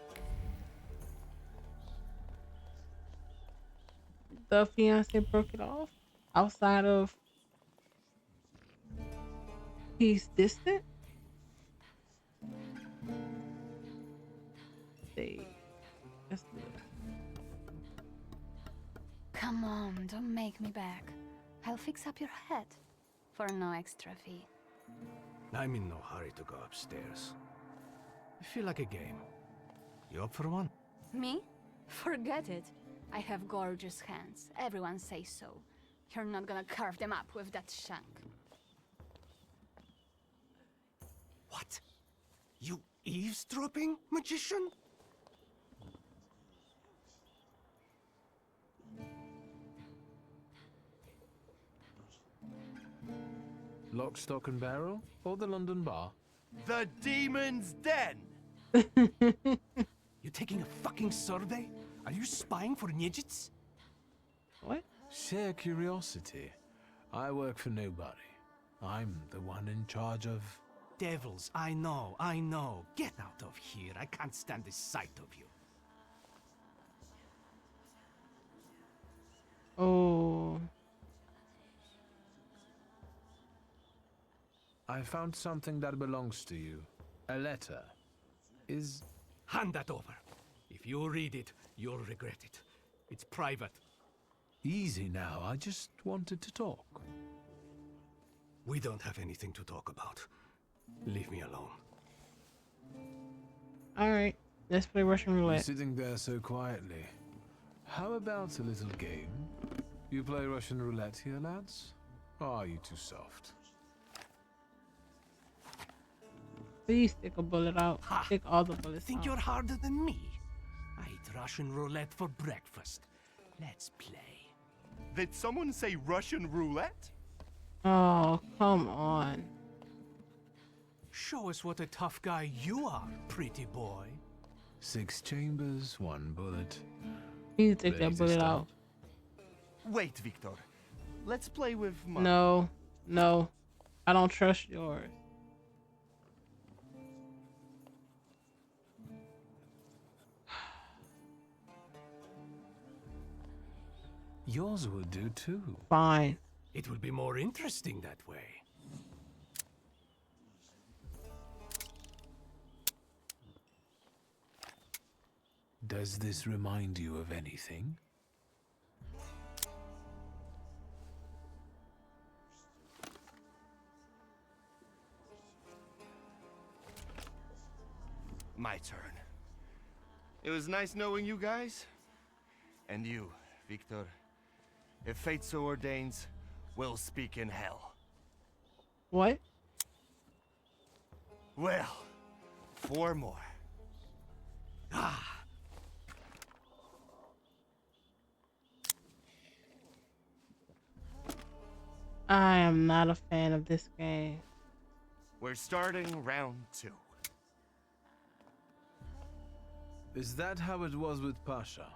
the fiance broke it off? Outside of he's distant? Let's do it. Come on, don't make me beg. I'll fix up your head for no extra fee. I'm in no hurry to go upstairs. I feel like a game. You up for one? Me? Forget it. I have gorgeous hands. Everyone says so. You're not gonna carve them up with that shank. What? You eavesdropping, magician? Lock, stock, and barrel? Or the London bar? The demon's den! You taking a fucking survey? Are you spying for Nijits? What? Sheer curiosity. I work for nobody. I'm the one in charge of... Devils, I know. Get out of here. I can't stand the sight of you. Oh. I found something that belongs to you. A letter. Is... Hand that over. If you read it, you'll regret it. It's private. Easy now, I just wanted to talk. We don't have anything to talk about. Leave me alone. Alright, let's play Russian You're roulette. sitting there so quietly. How about a little game? You play Russian roulette here, lads? Or are you too soft? Please stick a bullet out. Ha! Stick all the bullets Think out. you're harder than me? I eat Russian roulette for breakfast. Let's play. Did someone say Russian roulette? Oh, come on. Show us what a tough guy you are, pretty boy. 6 chambers, 1 bullet. You need to take Ready that to bullet start? out. Wait, Victor. Let's play with my... No, no. I don't trust yours. Yours will do too. Fine. It will be more interesting that way. Does this remind you of anything? My turn. It was nice knowing you guys. And you, Victor. If fate so ordains, we'll speak in hell. What? Well, 4 more. I am not a fan of this game. We're starting round 2. Is that how it was with Pasha?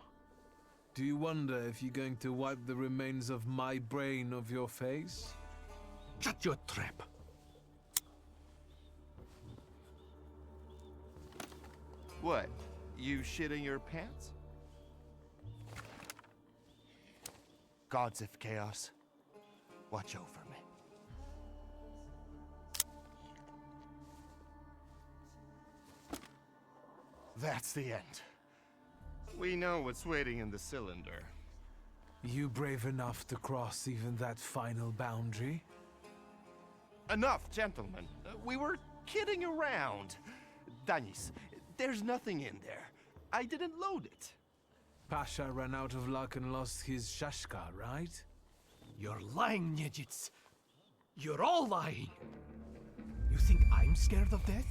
Do you wonder if you're going to wipe the remains of my brain off your face? Shut your trap. What? You shitting your pants? Gods of Chaos, watch over me. That's the end. We know what's waiting in the cylinder. You brave enough to cross even that final boundary? Enough, gentlemen. We were kidding around. Danis, there's nothing in there. I didn't load it. Pasha ran out of luck and lost his shashka, right? You're lying, Nijits. You're all lying. You think I'm scared of death?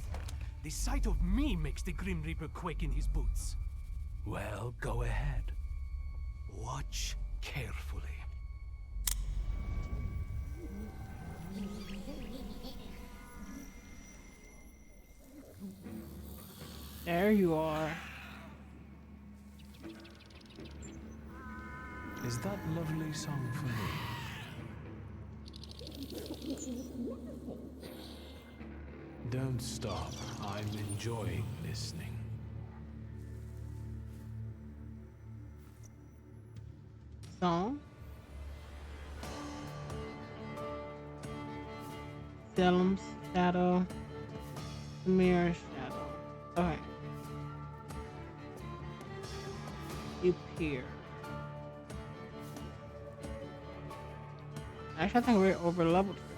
The sight of me makes the Grim Reaper quake in his boots. Well, go ahead. Watch carefully. There you are. Is that lovely song for me? Don't stop. I'm enjoying listening. Song. Salem's Shadow. The Mirror Shadow. Okay. You peer. Actually, I think we're over leveled for this.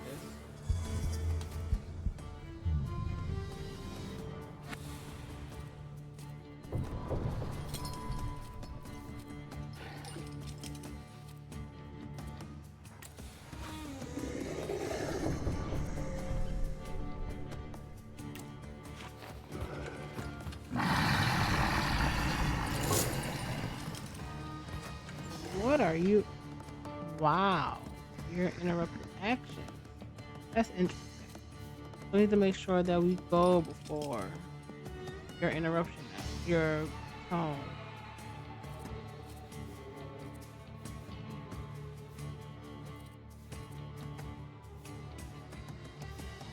What are you? Wow, you're interrupting action. That's interesting. We need to make sure that we go before your interruption, your tone.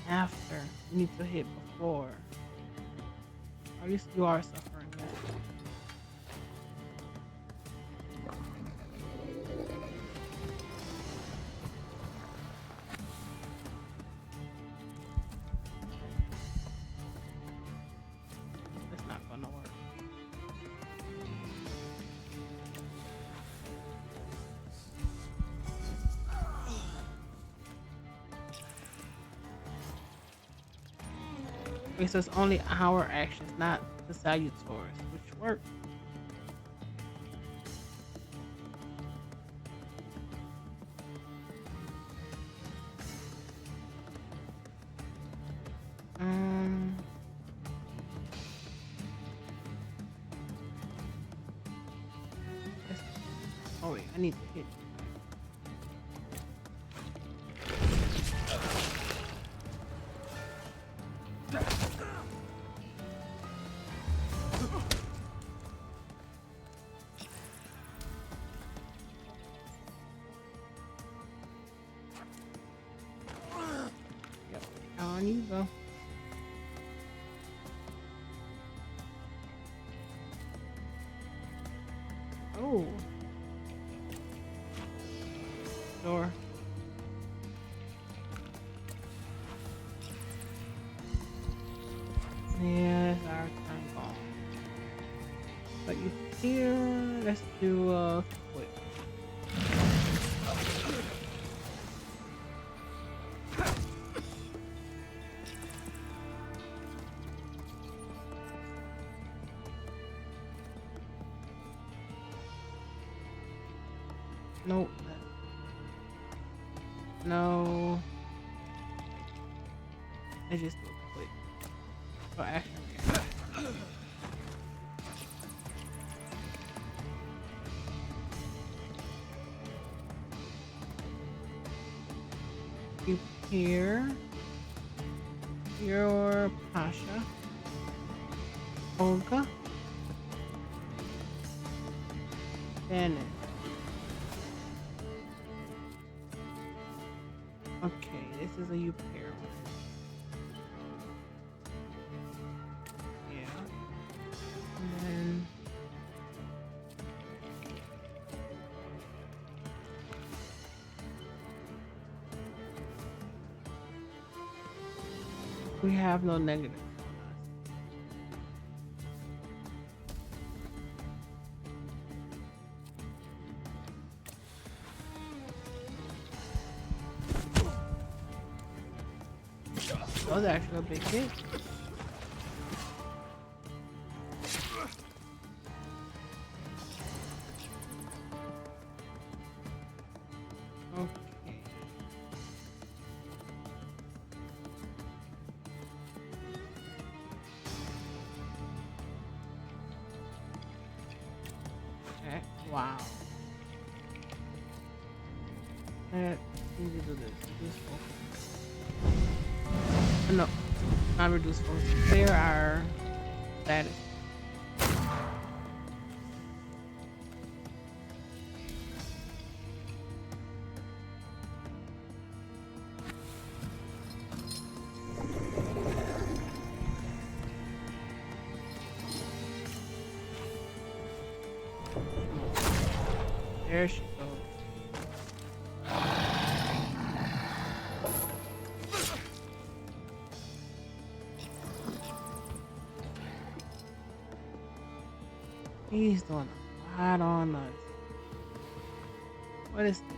After, you need to hit before. Or at least you are suffering. That's not gonna work. Okay, so it's only our actions, not the salutors, which work. Oh wait, I need to hit. Yep, on you go. Oh. Door. Yeah, that's our turn gone. But you here, let's do a quick. Nope. No. I just do it quick. For action. You here. Your Pasha. Olga. Bennett. Okay, this is a you pair one. Yeah. And then we have no negative on us. That was actually a big hit. Okay. Okay. Wow. Let me do this. Useful. No, not reduce focus. Clear our status. There she goes. He's doing a lot on us. What is this?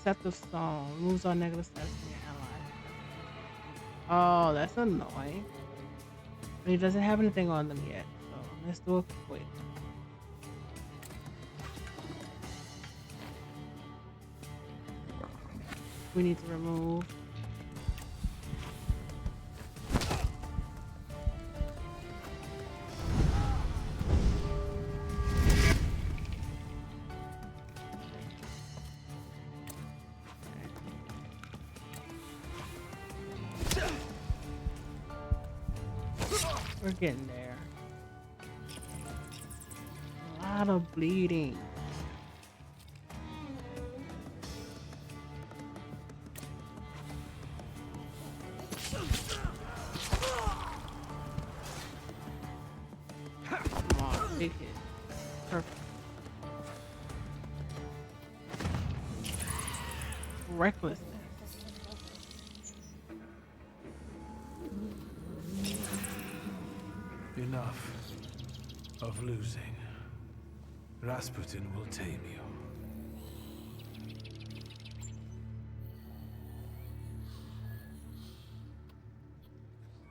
Deceptive Stone. Removes all negative stats from your ally. Oh, that's annoying. But he doesn't have anything on them yet, so let's do it quick. We need to remove. We're getting there. A lot of bleeding. Come on, big hit. Perfect. Recklessness. Enough of losing. Rasputin will tame you.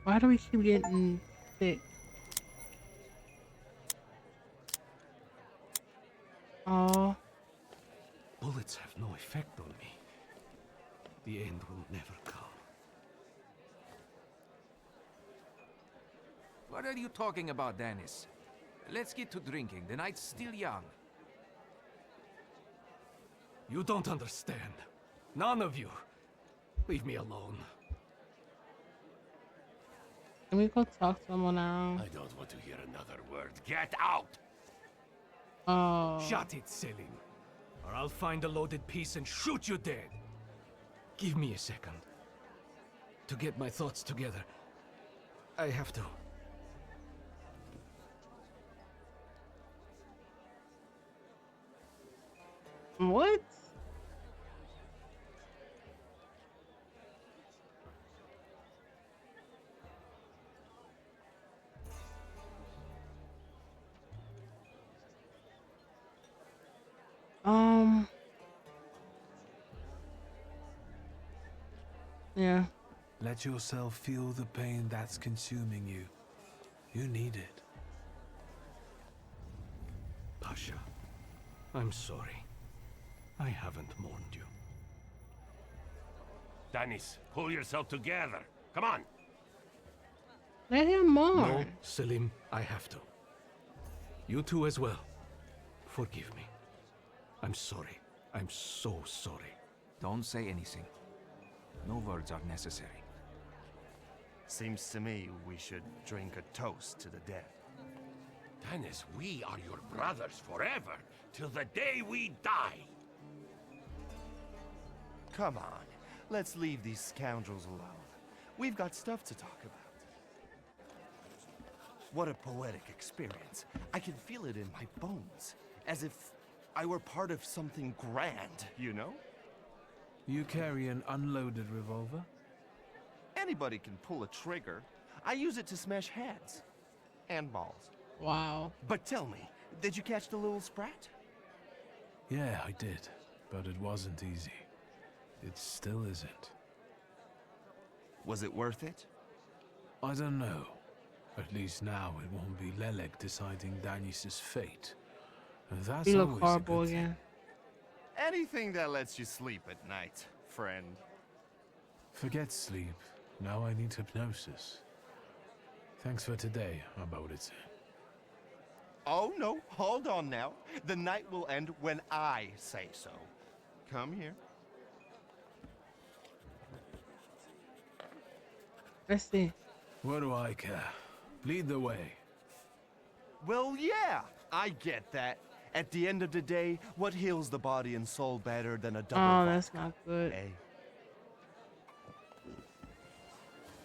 Why do we keep getting sick? Oh, Bullets have no effect on me. The end will never come. What are you talking about, Dennis? Let's get to drinking. The night's still young. You don't understand. None of you. Leave me alone. can we go talk to him on our own? I don't want to hear another word. Get out! Oh, Shut it, Selim. Or I'll find a loaded piece and shoot you dead. Give me a second. To get my thoughts together. I have to. what? Yeah. Let yourself feel the pain that's consuming you. You need it. Pasha, I'm sorry. I haven't mourned you. Dennis, pull yourself together. Come on. Let him mourn. No, Selim, I have to. You too as well. Forgive me. I'm sorry. I'm so sorry. Don't say anything. No words are necessary. Seems to me we should drink a toast to the dead. Dennis, we are your brothers forever, till the day we die. Come on, let's leave these scoundrels alone. We've got stuff to talk about. What a poetic experience. I can feel it in my bones, as if I were part of something grand, you know? You carry an unloaded revolver? Anybody can pull a trigger. I use it to smash heads. And balls. Wow. But tell me, did you catch the little sprat? Yeah, I did. But it wasn't easy. It still isn't. Was it worth it? I don't know. At least now it won't be Lelek deciding Danis's fate. And that's You look always a horrible good thing. again. Anything that lets you sleep at night, friend. Forget sleep. Now I need hypnosis. Thanks for today, Aboditse. Oh no, hold on now. The night will end when I say so. Come here. Let's see. What do I care? Lead the way. Well, yeah, I get that. At the end of the day, what heals the body and soul better than a double Oh, that's vodka, not good. eh?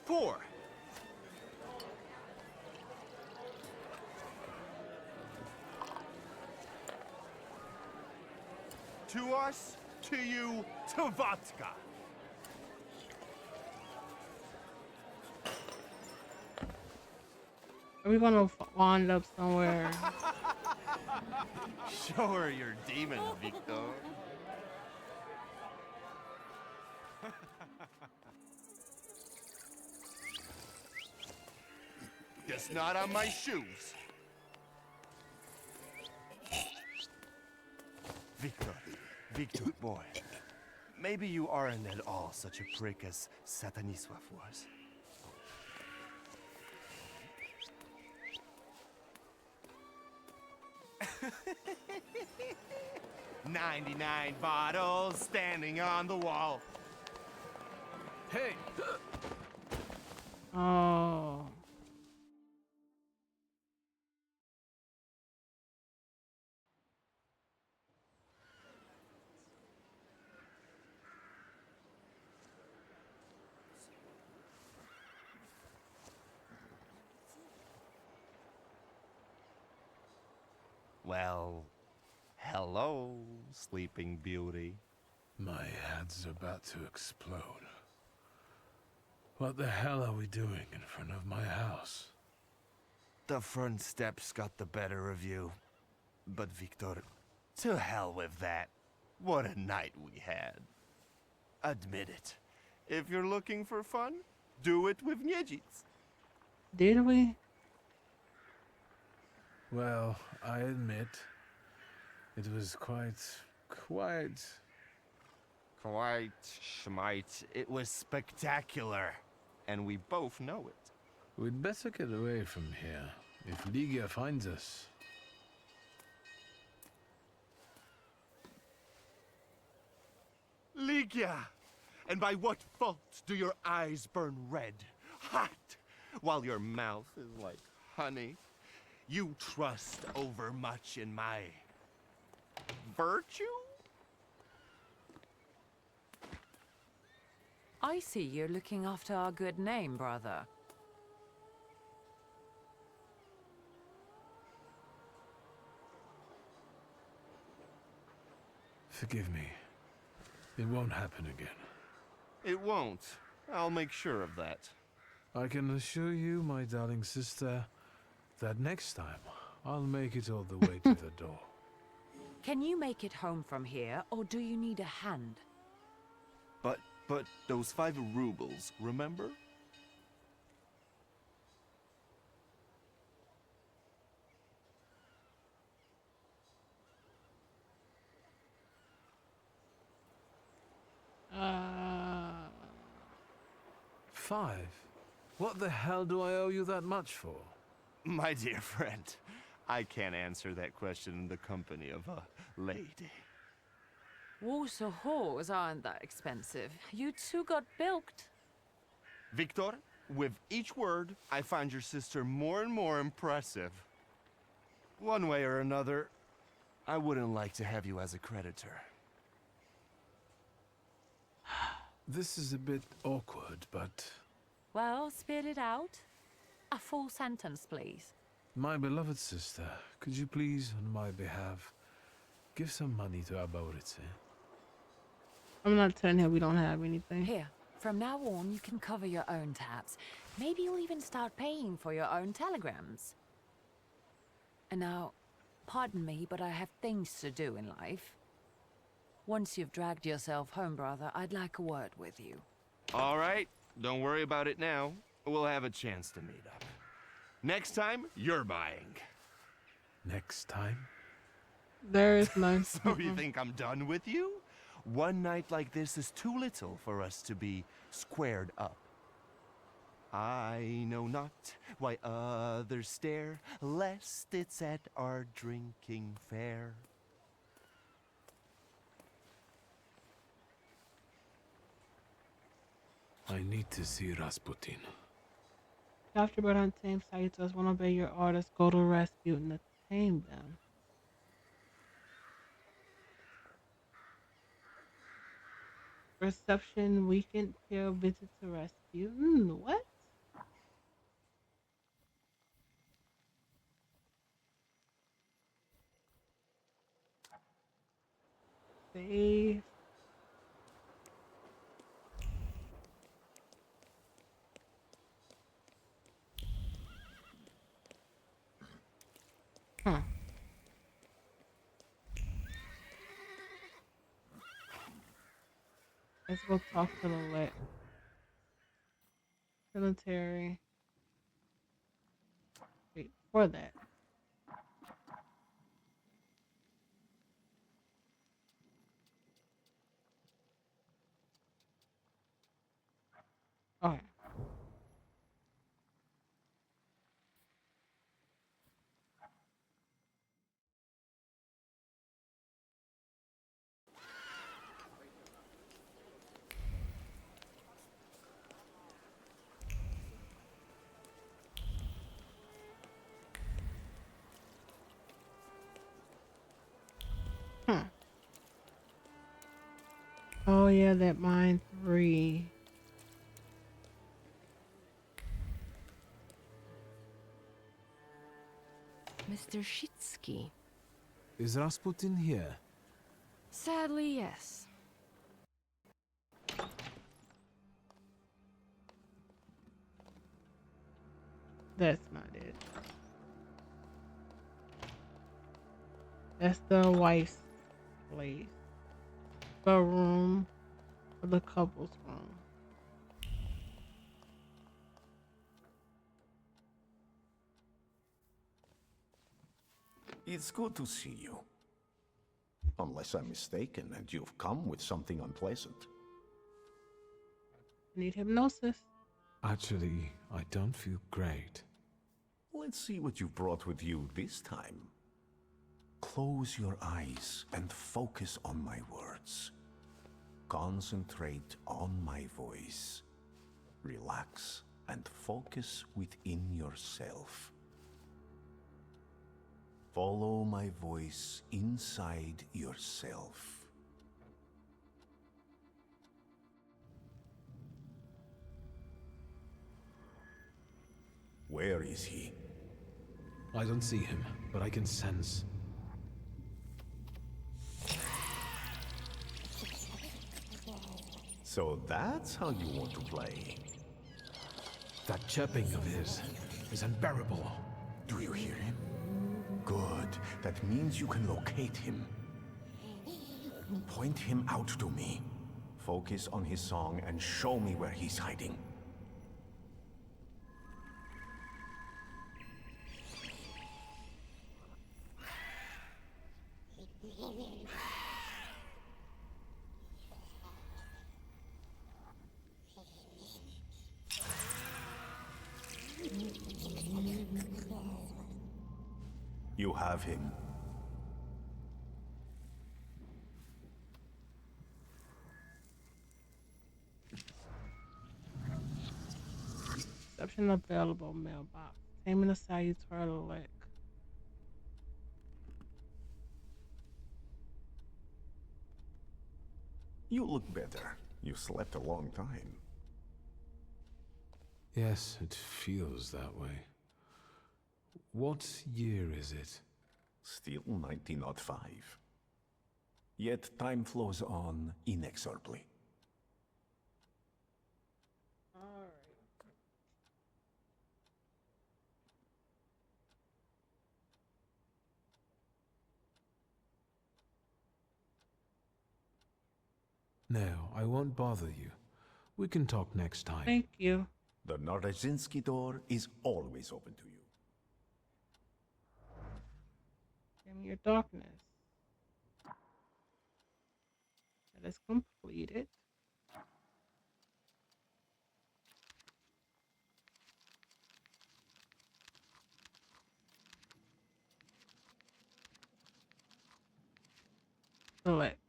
4. To us, to you, to vodka. Are we gonna wind up somewhere? Show her your demon, Wiktor. just not on my shoes. Wiktor, boy. Maybe you aren't at all such a prick as Satanisław was. 99 bottles standing on the wall. Hey! Oh. Well, hello, Sleeping Beauty. My head's about to explode. What the hell are we doing in front of my house? The front steps got the better of you. But Wiktor, to hell with that. What a night we had. Admit it. If you're looking for fun, do it with Niedzic. Did we? Well, I admit, it was quite... Quite, schmite. It was spectacular. And we both know it. We'd better get away from here, if Ligia finds us. Ligia! And by what fault do your eyes burn red, hot, while your mouth is like honey? You trust overmuch in my virtue? I see you're looking after our good name, brother. Forgive me. It won't happen again. It won't. I'll make sure of that. I can assure you, my darling sister, that next time I'll make it all the way to the door. Can you make it home from here, or do you need a hand? But those 5 rubles, remember? Uh, 5? What the hell do I owe you that much for? My dear friend, I can't answer that question in the company of a lady. Warsaw whores aren't that expensive. You two got bilked. Wiktor, with each word, I find your sister more and more impressive. One way or another, I wouldn't like to have you as a creditor. This is a bit awkward, but... Well, spit it out. A full sentence, please. My beloved sister, could you please, on my behalf, give some money to Aborice? I'm not telling him we don't have anything. Here, from now on, you can cover your own tabs. Maybe you'll even start paying for your own telegrams. And now, pardon me, but I have things to do in life. Once you've dragged yourself home, brother, I'd like a word with you. All right, don't worry about it now. We'll have a chance to meet up. Next time, you're buying. Next time? There is none. So you think I'm done with you? One night like this is too little for us to be squared up. I know not why others stare, lest it's at our drinking fair. I need to see Rasputin. Capture but untamed Sagittarius won't obey your orders. Go to rescue and tame them. Reception weekend pair visit to rescue. What? Save. Huh. Let's go talk to the lit. Military. for that. Okay. Hmm. Oh yeah, that mine 3. Mr. Szulski. Is Rasputin here? Sadly, yes. That's not it. That's the wife's place. The room for the couple's room. It's good to see you. Unless I'm mistaken and you've come with something unpleasant. I need hypnosis. Actually, I don't feel great. Let's see what you've brought with you this time. Close your eyes and focus on my words. Concentrate on my voice. Relax and focus within yourself. Follow my voice inside yourself. Where is he? I don't see him, but I can sense. So that's how you want to play. That chirping of his is unbearable. Do you hear him? Good. That means you can locate him. Point him out to me. Focus on his song and show me where he's hiding. You have him. Reception available mailbox. Taming the salutary. You look better. You slept a long time. Yes, it feels that way. What year is it? Still 1905. Yet time flows on inexorably. No, I won't bother you. We can talk next time. Thank you. The Narazinski door is always open to you. Give me your darkness. That is completed. Select.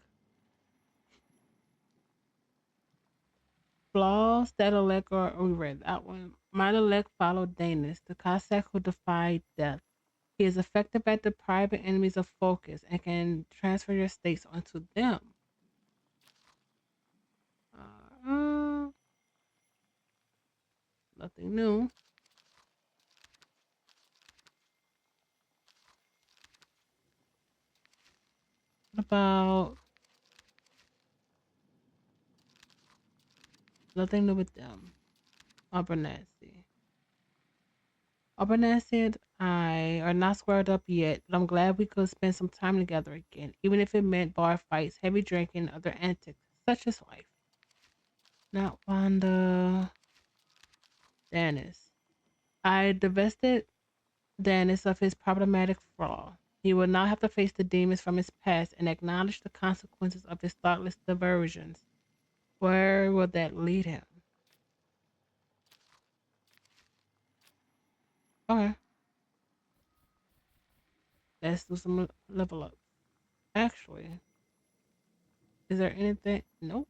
Flaws that elect or we read that one. Mine elect followed Danis, the Cossack who defied death. He is effective at depriving enemies of focus and can transfer your states onto them. Nothing new. What about nothing new with them? Abernathy. Abernathy and I are not squared up yet, but I'm glad we could spend some time together again, even if it meant bar fights, heavy drinking, and other antics, such as life. Not Wanda. Danis. I divested Dennis of his problematic flaw. He will now have to face the demons from his past and acknowledge the consequences of his thoughtless diversions. Where will that lead him? Okay. Let's do some level up. Actually, is there anything? Nope.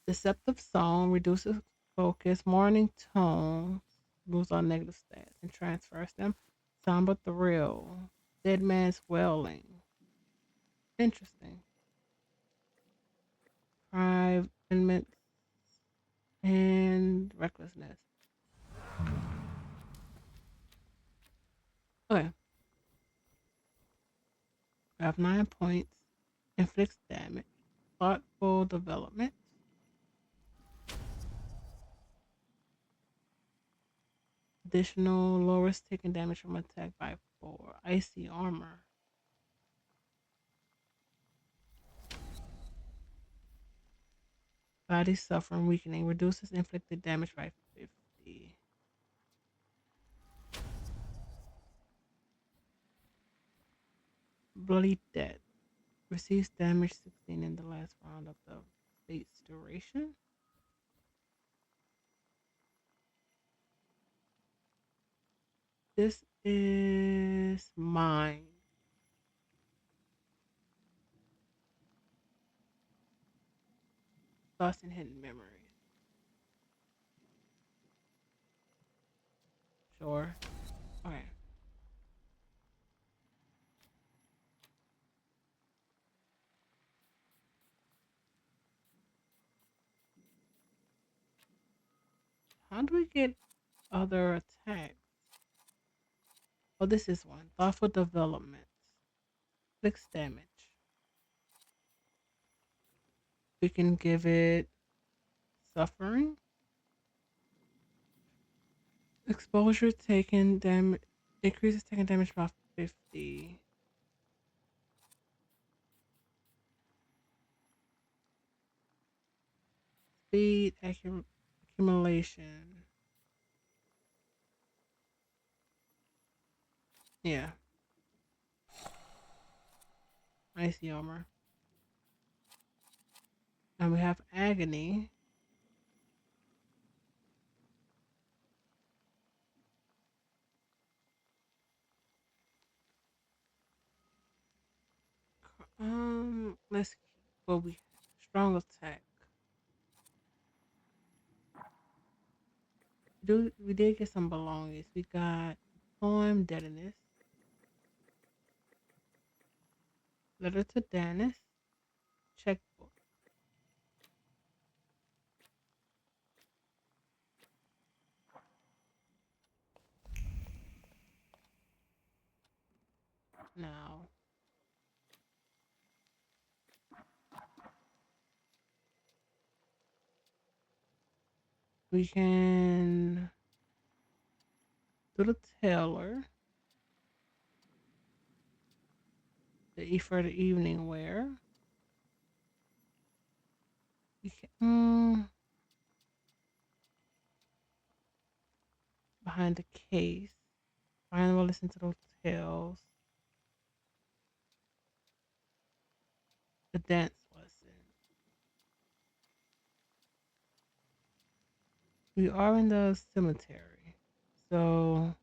Deceptive song reduces focus. Morning tone moves on negative stats and transfers them. Somber thrill. Dead man's wailing. Interesting. Pride, and recklessness. Okay. I have 9 points. Inflicts damage. Thoughtful development. Additional lowers taking damage from attack by 4. Icy armor. Body suffering weakening. Reduces inflicted damage by 50. Bloody death. Receives damage 16 in the last round of the fate's duration. This is mine. Lost and hidden memories. Sure. Okay. How do we get other attacks? Oh, this is one. Thoughtful development. 6 damage. We can give it suffering. Exposure taken damage. Increases taken damage by 50. Speed accumulation. Yeah. Icy armor. And we have agony. Let's keep what we strong attack. We did get some belongings. We got poem deadness. Letter to Dennis. Checkbook. Now we can do the tailor. For the evening wear. We can, behind the case. Find will listen to those tales. The dance lesson. We are in the cemetery. So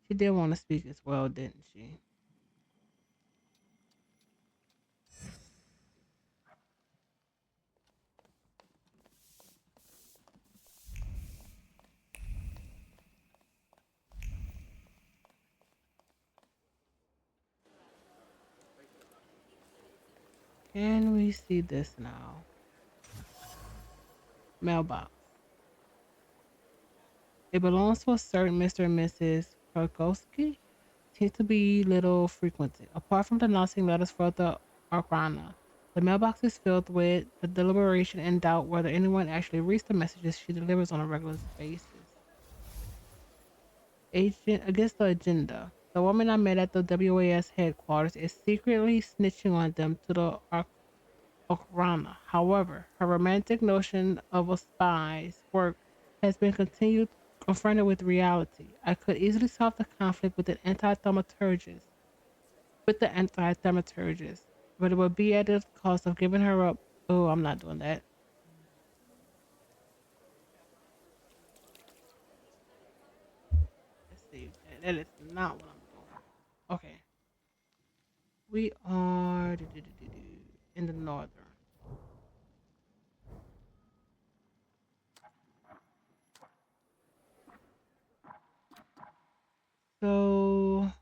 she did want to speak as well, didn't she? Can we see this now? Mailbox. It belongs to a certain Mr. and Mrs. Krokowski. Seems to be little frequented. Apart from denouncing letters for the Arcana, The mailbox is filled with the deliberation and doubt whether anyone actually reads the messages she delivers on a regular basis. Agent against the agenda. The woman I met at the WAS headquarters is secretly snitching on them to the Okrana. However, her romantic notion of a spy's work has been continued confronted with reality. I could easily solve the conflict with the anti-thaumaturges, but it would be at the cost of giving her up. Oh, I'm not doing that. Let's see. That is not what I'm doing. Okay. We are in the northern. So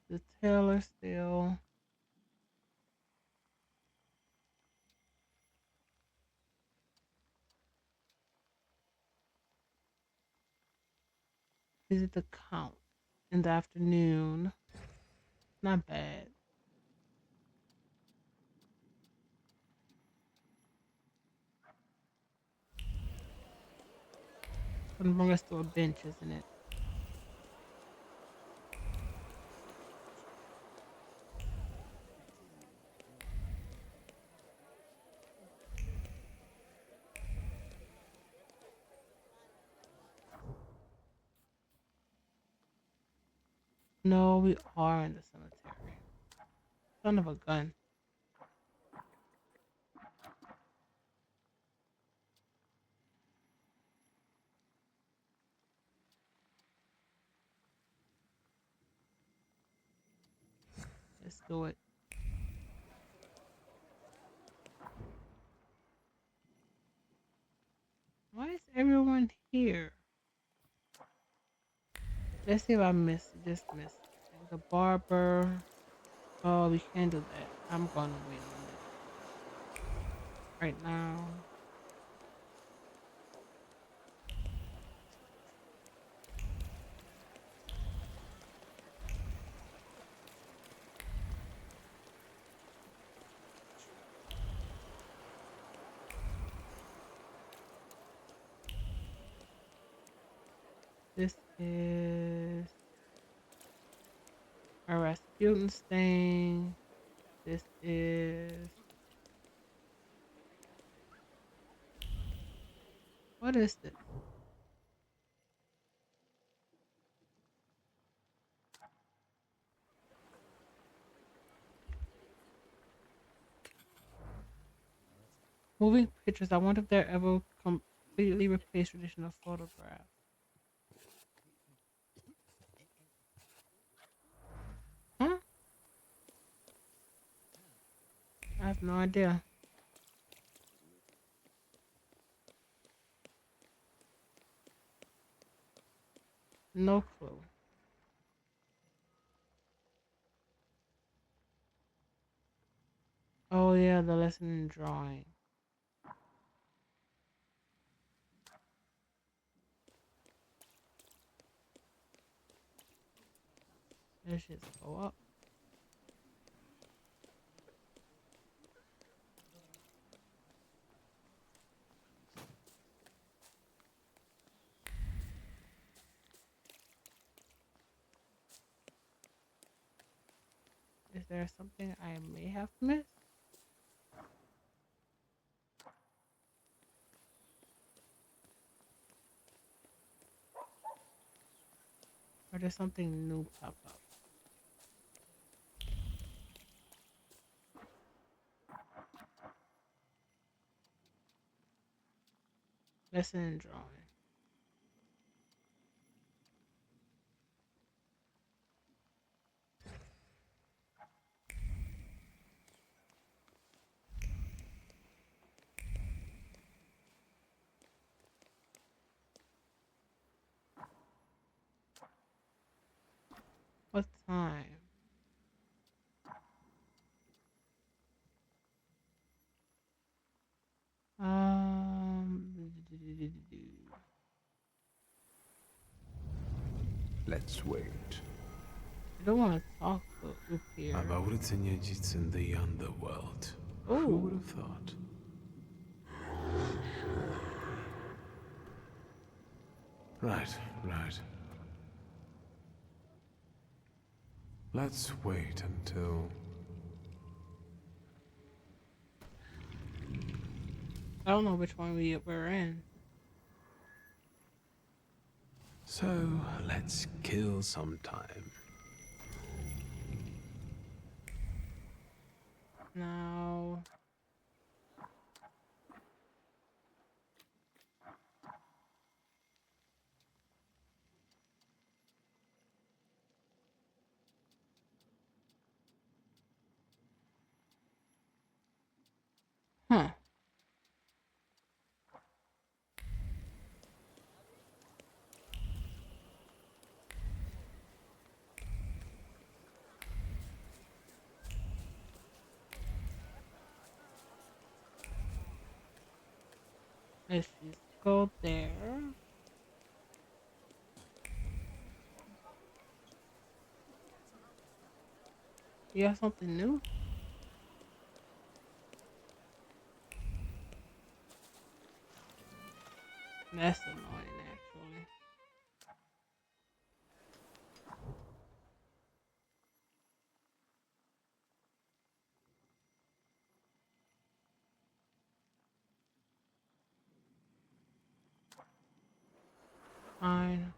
the tailor still. Visit the count in the afternoon. Not bad. Gonna bring us to a bench, isn't it? No, we are in the cemetery. Son of a gun. Let's do it. Why is everyone here? Let's see if I missed it. Just missed it. The barber. Oh, we can't do that. I'm gonna wait on it. Right now. This is a Rasputin stain. This is. What is this? Moving pictures. I wonder if they're ever completely replaced traditional photographs. Huh? I have no idea. No clue. Oh yeah, the lesson in drawing. Let's just go up. Is there something I may have missed? Or does something new pop up? Lesson in drawing. What time? Um, Let's wait. I don't want to talk up here. in the underworld. Oh. Who would have thought? Right. Let's wait until... I don't know which one we're in. So, let's kill some time. Now... Huh. Let's just go there. You have something new? That's annoying, actually. Fine.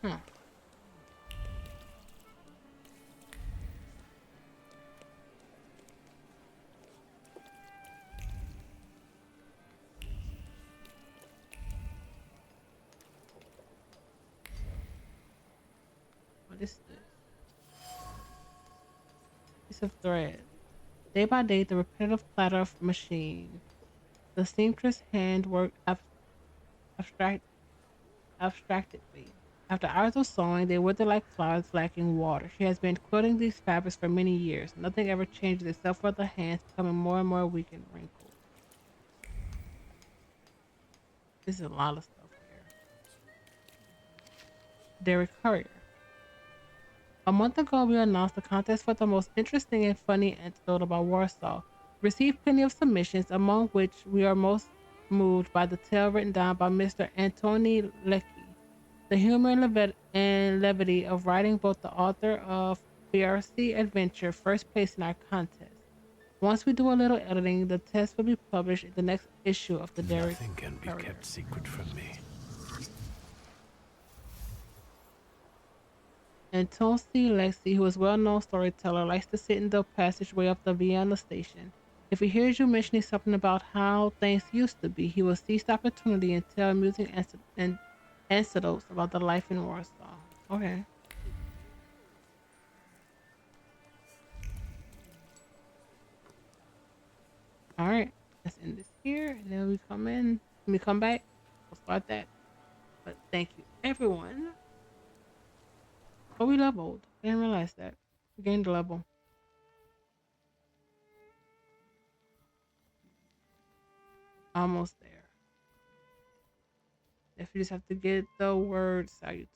Huh. What is this? Piece of thread. Day by day, the repetitive clatter of machine. The seamstress hand worked abstractedly. After hours of sewing, they wither like flowers lacking water. She has been quilting these fabrics for many years. Nothing ever changes except for the hands becoming more and more weak and wrinkled. This is a lot of stuff here. Derek Courier. A month ago, we announced the contest for the most interesting and funny anecdote about Warsaw. We received plenty of submissions, among which we are most moved by the tale written down by Mr. Antoni Leckie. The humor and levity of writing both the author of BRC Adventure first place in our contest. Once we do a little editing, the test will be published in the next issue of the Derek Nothing can be Courier. kept secret from me. And Tonsi Lexi, who is a well-known storyteller, likes to sit in the passageway of the Vienna station. If he hears you mentioning something about how things used to be, he will seize the opportunity and tell amusing anecdotes about the life in Warsaw. Okay. Alright, let's end this here, and then when we come back, we'll start that. But thank you, everyone. Oh, we leveled. I didn't realize that. We gained a level. Almost there. If you just have to get the word salutor.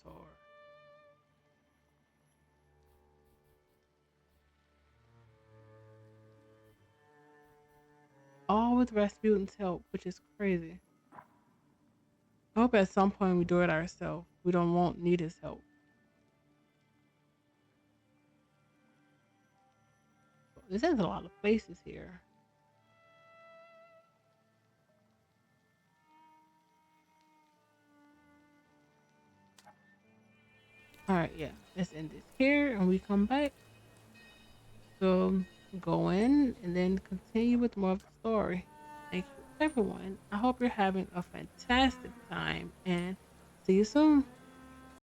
All with Rasputin's help, which is crazy. I hope at some point we do it ourselves. We won't need his help. This has a lot of places here. Alright, yeah. Let's end this here and we come back. So go in and then continue with more of the story. Thank you, everyone. I hope you're having a fantastic time and see you soon.